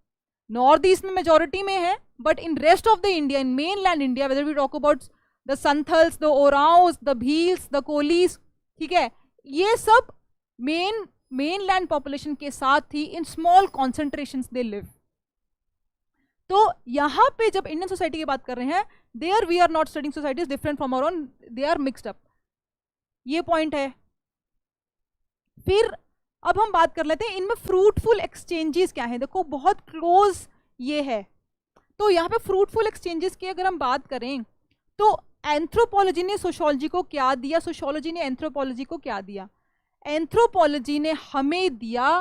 North east में मेजोरिटी में है, but in rest of the India, in mainland India, whether we talk about the Santhals, the Oraons, the Bhils, the Kolis, ठीक है, ये सब मेन लैंड पॉपुलेशन के साथ ही in small concentrations they live. तो यहाँ पे जब इंडियन सोसाइटी की बात कर रहे हैं, there we are not studying societies different from our own, they are mixed up, ये पॉइंट है। फिर अब हम बात कर लेते हैं इनमें फ्रूटफुल एक्सचेंजेस क्या है, देखो बहुत क्लोज ये है, तो यहाँ पे फ्रूटफुल एक्सचेंजेस की अगर हम बात करें तो एंथ्रोपोलॉजी ने सोशियोलॉजी को क्या दिया, सोशियोलॉजी ने एंथ्रोपोलॉजी को क्या दिया, एंथ्रोपोलॉजी ने हमें दिया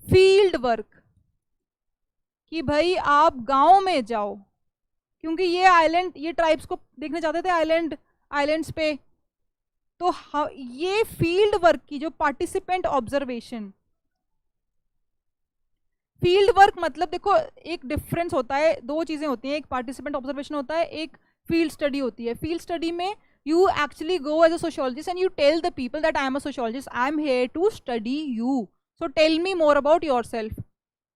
फील्ड वर्क, कि भाई आप गांव में जाओ, क्योंकि ये आइलैंड, ये ट्राइब्स को देखने जाते थे आइलैंड्स पे, तो ये फील्ड वर्क की जो पार्टिसिपेंट ऑब्जर्वेशन, फील्ड वर्क मतलब देखो एक डिफरेंस होता है, दो चीजें होती हैं, एक पार्टिसिपेंट ऑब्जर्वेशन होता है, एक फील्ड स्टडी होती है। फील्ड स्टडी में you actually go as a sociologist and you tell the people that I am a sociologist, I am here to study you, so tell me more about yourself.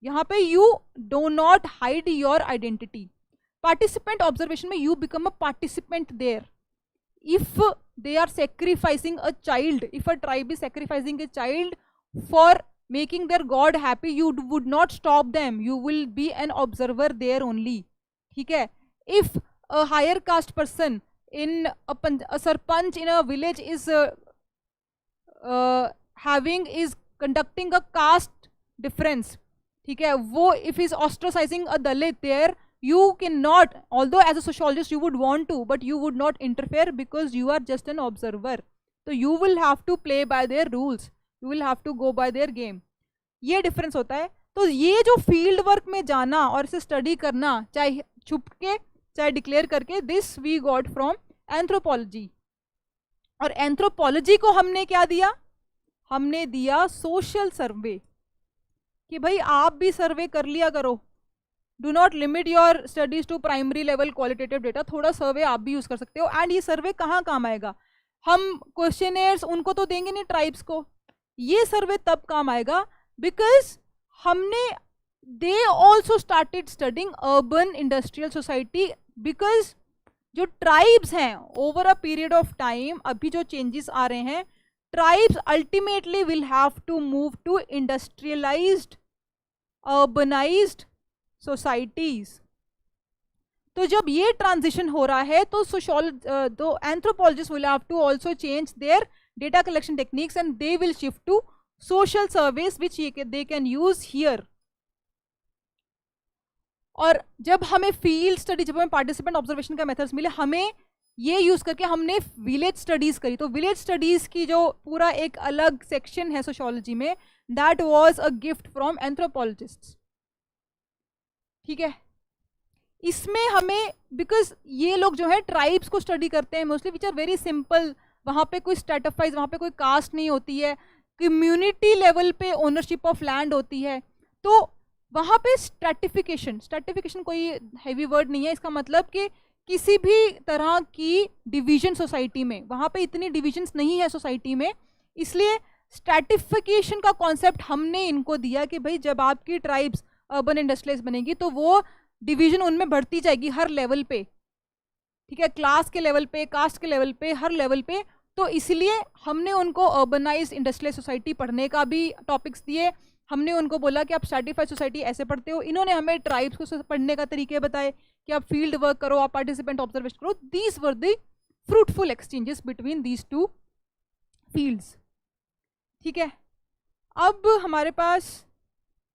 यहाँ पे you do not hide your identity. Participant observation में you become a participant there. If they are sacrificing a child, if a tribe is sacrificing a child for making their god happy, you would not stop them, you will be an observer there only, ठीक है। if a higher caste person in a sarpanch in a village is conducting a caste difference, ठीक है, वो if is ostracizing a dalit there, you cannot, although as a sociologist you would want to, but you would not interfere because you are just an observer, so you will have to play by their rules, you will have to go by their game, ये डिफरेंस होता है। तो ये जो फील्ड वर्क में जाना और इसे स्टडी करना, चाहे छुप के चाहे डिक्लेयर करके, this we got from anthropology. और एंथ्रोपोलॉजी को हमने क्या दिया, हमने दिया सोशल सर्वे, कि भाई आप भी सर्वे कर लिया करो, do not limit your studies to primary level qualitative data, थोड़ा सर्वे आप भी यूज कर सकते हो। एंड ये सर्वे कहाँ काम आएगा, हम क्वेश्चनेयर्स उनको तो देंगे नहीं ट्राइब्स को, ये सर्वे तब काम आएगा बिकॉज हमने they also started studying urban industrial society, because जो ट्राइब्स हैं over a period of time, अभी जो चेंजेस आ रहे हैं, tribes ultimately will have to move to industrialized urbanized societies. तो जब ये ट्रांजिशन हो रहा है तो तो anthropologist will have to also change their data collection techniques and they will shift to social service which they can use here. और जब हमें फील्ड स्टडी, जब हमें पार्टिसिपेंट ऑब्जर्वेशन का मेथड्स मिले, हमें ये यूज करके हमने विलेज स्टडीज करी। तो विलेज स्टडीज की जो पूरा एक अलग सेक्शन है सोशियोलॉजी में, that was a gift from anthropologists, ठीक है। इसमें हमें, बिकॉज ये लोग जो है ट्राइब्स को स्टडी करते हैं mostly, which are very simple, वहाँ पे कोई स्ट्रेटिफाइज, वहाँ पे कोई कास्ट नहीं होती है, कम्युनिटी लेवल पे ओनरशिप ऑफ लैंड होती है, तो वहाँ पे स्ट्रेटिफिकेशन कोई हैवी वर्ड नहीं है, इसका मतलब कि किसी भी तरह की डिवीजन सोसाइटी में, वहाँ पे इतनी डिविजन्स नहीं है सोसाइटी में, इसलिए स्ट्रेटिफिकेशन का कॉन्सेप्ट हमने इनको दिया कि भाई जब आपकी ट्राइब्स अर्बन इंडस्ट्रियलाइज बनेगी तो वो डिवीजन उनमें बढ़ती जाएगी हर लेवल पे। ठीक है, क्लास के लेवल पे, कास्ट के लेवल पे, हर लेवल पे। तो इसलिए हमने उनको अर्बनाइज्ड इंडस्ट्रियल सोसाइटी पढ़ने का भी टॉपिक्स दिए, हमने उनको बोला कि आप स्ट्रैटिफाइड सोसाइटी ऐसे पढ़ते हो, इन्होंने हमें ट्राइब्स को पढ़ने का तरीके बताए कि आप फील्ड वर्क करो, आप पार्टिसिपेंट ऑब्जर्वेशन करो। These were the fruitful exchanges between these two fields. ठीक है, अब हमारे पास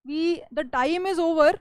द टाइम इज ओवर।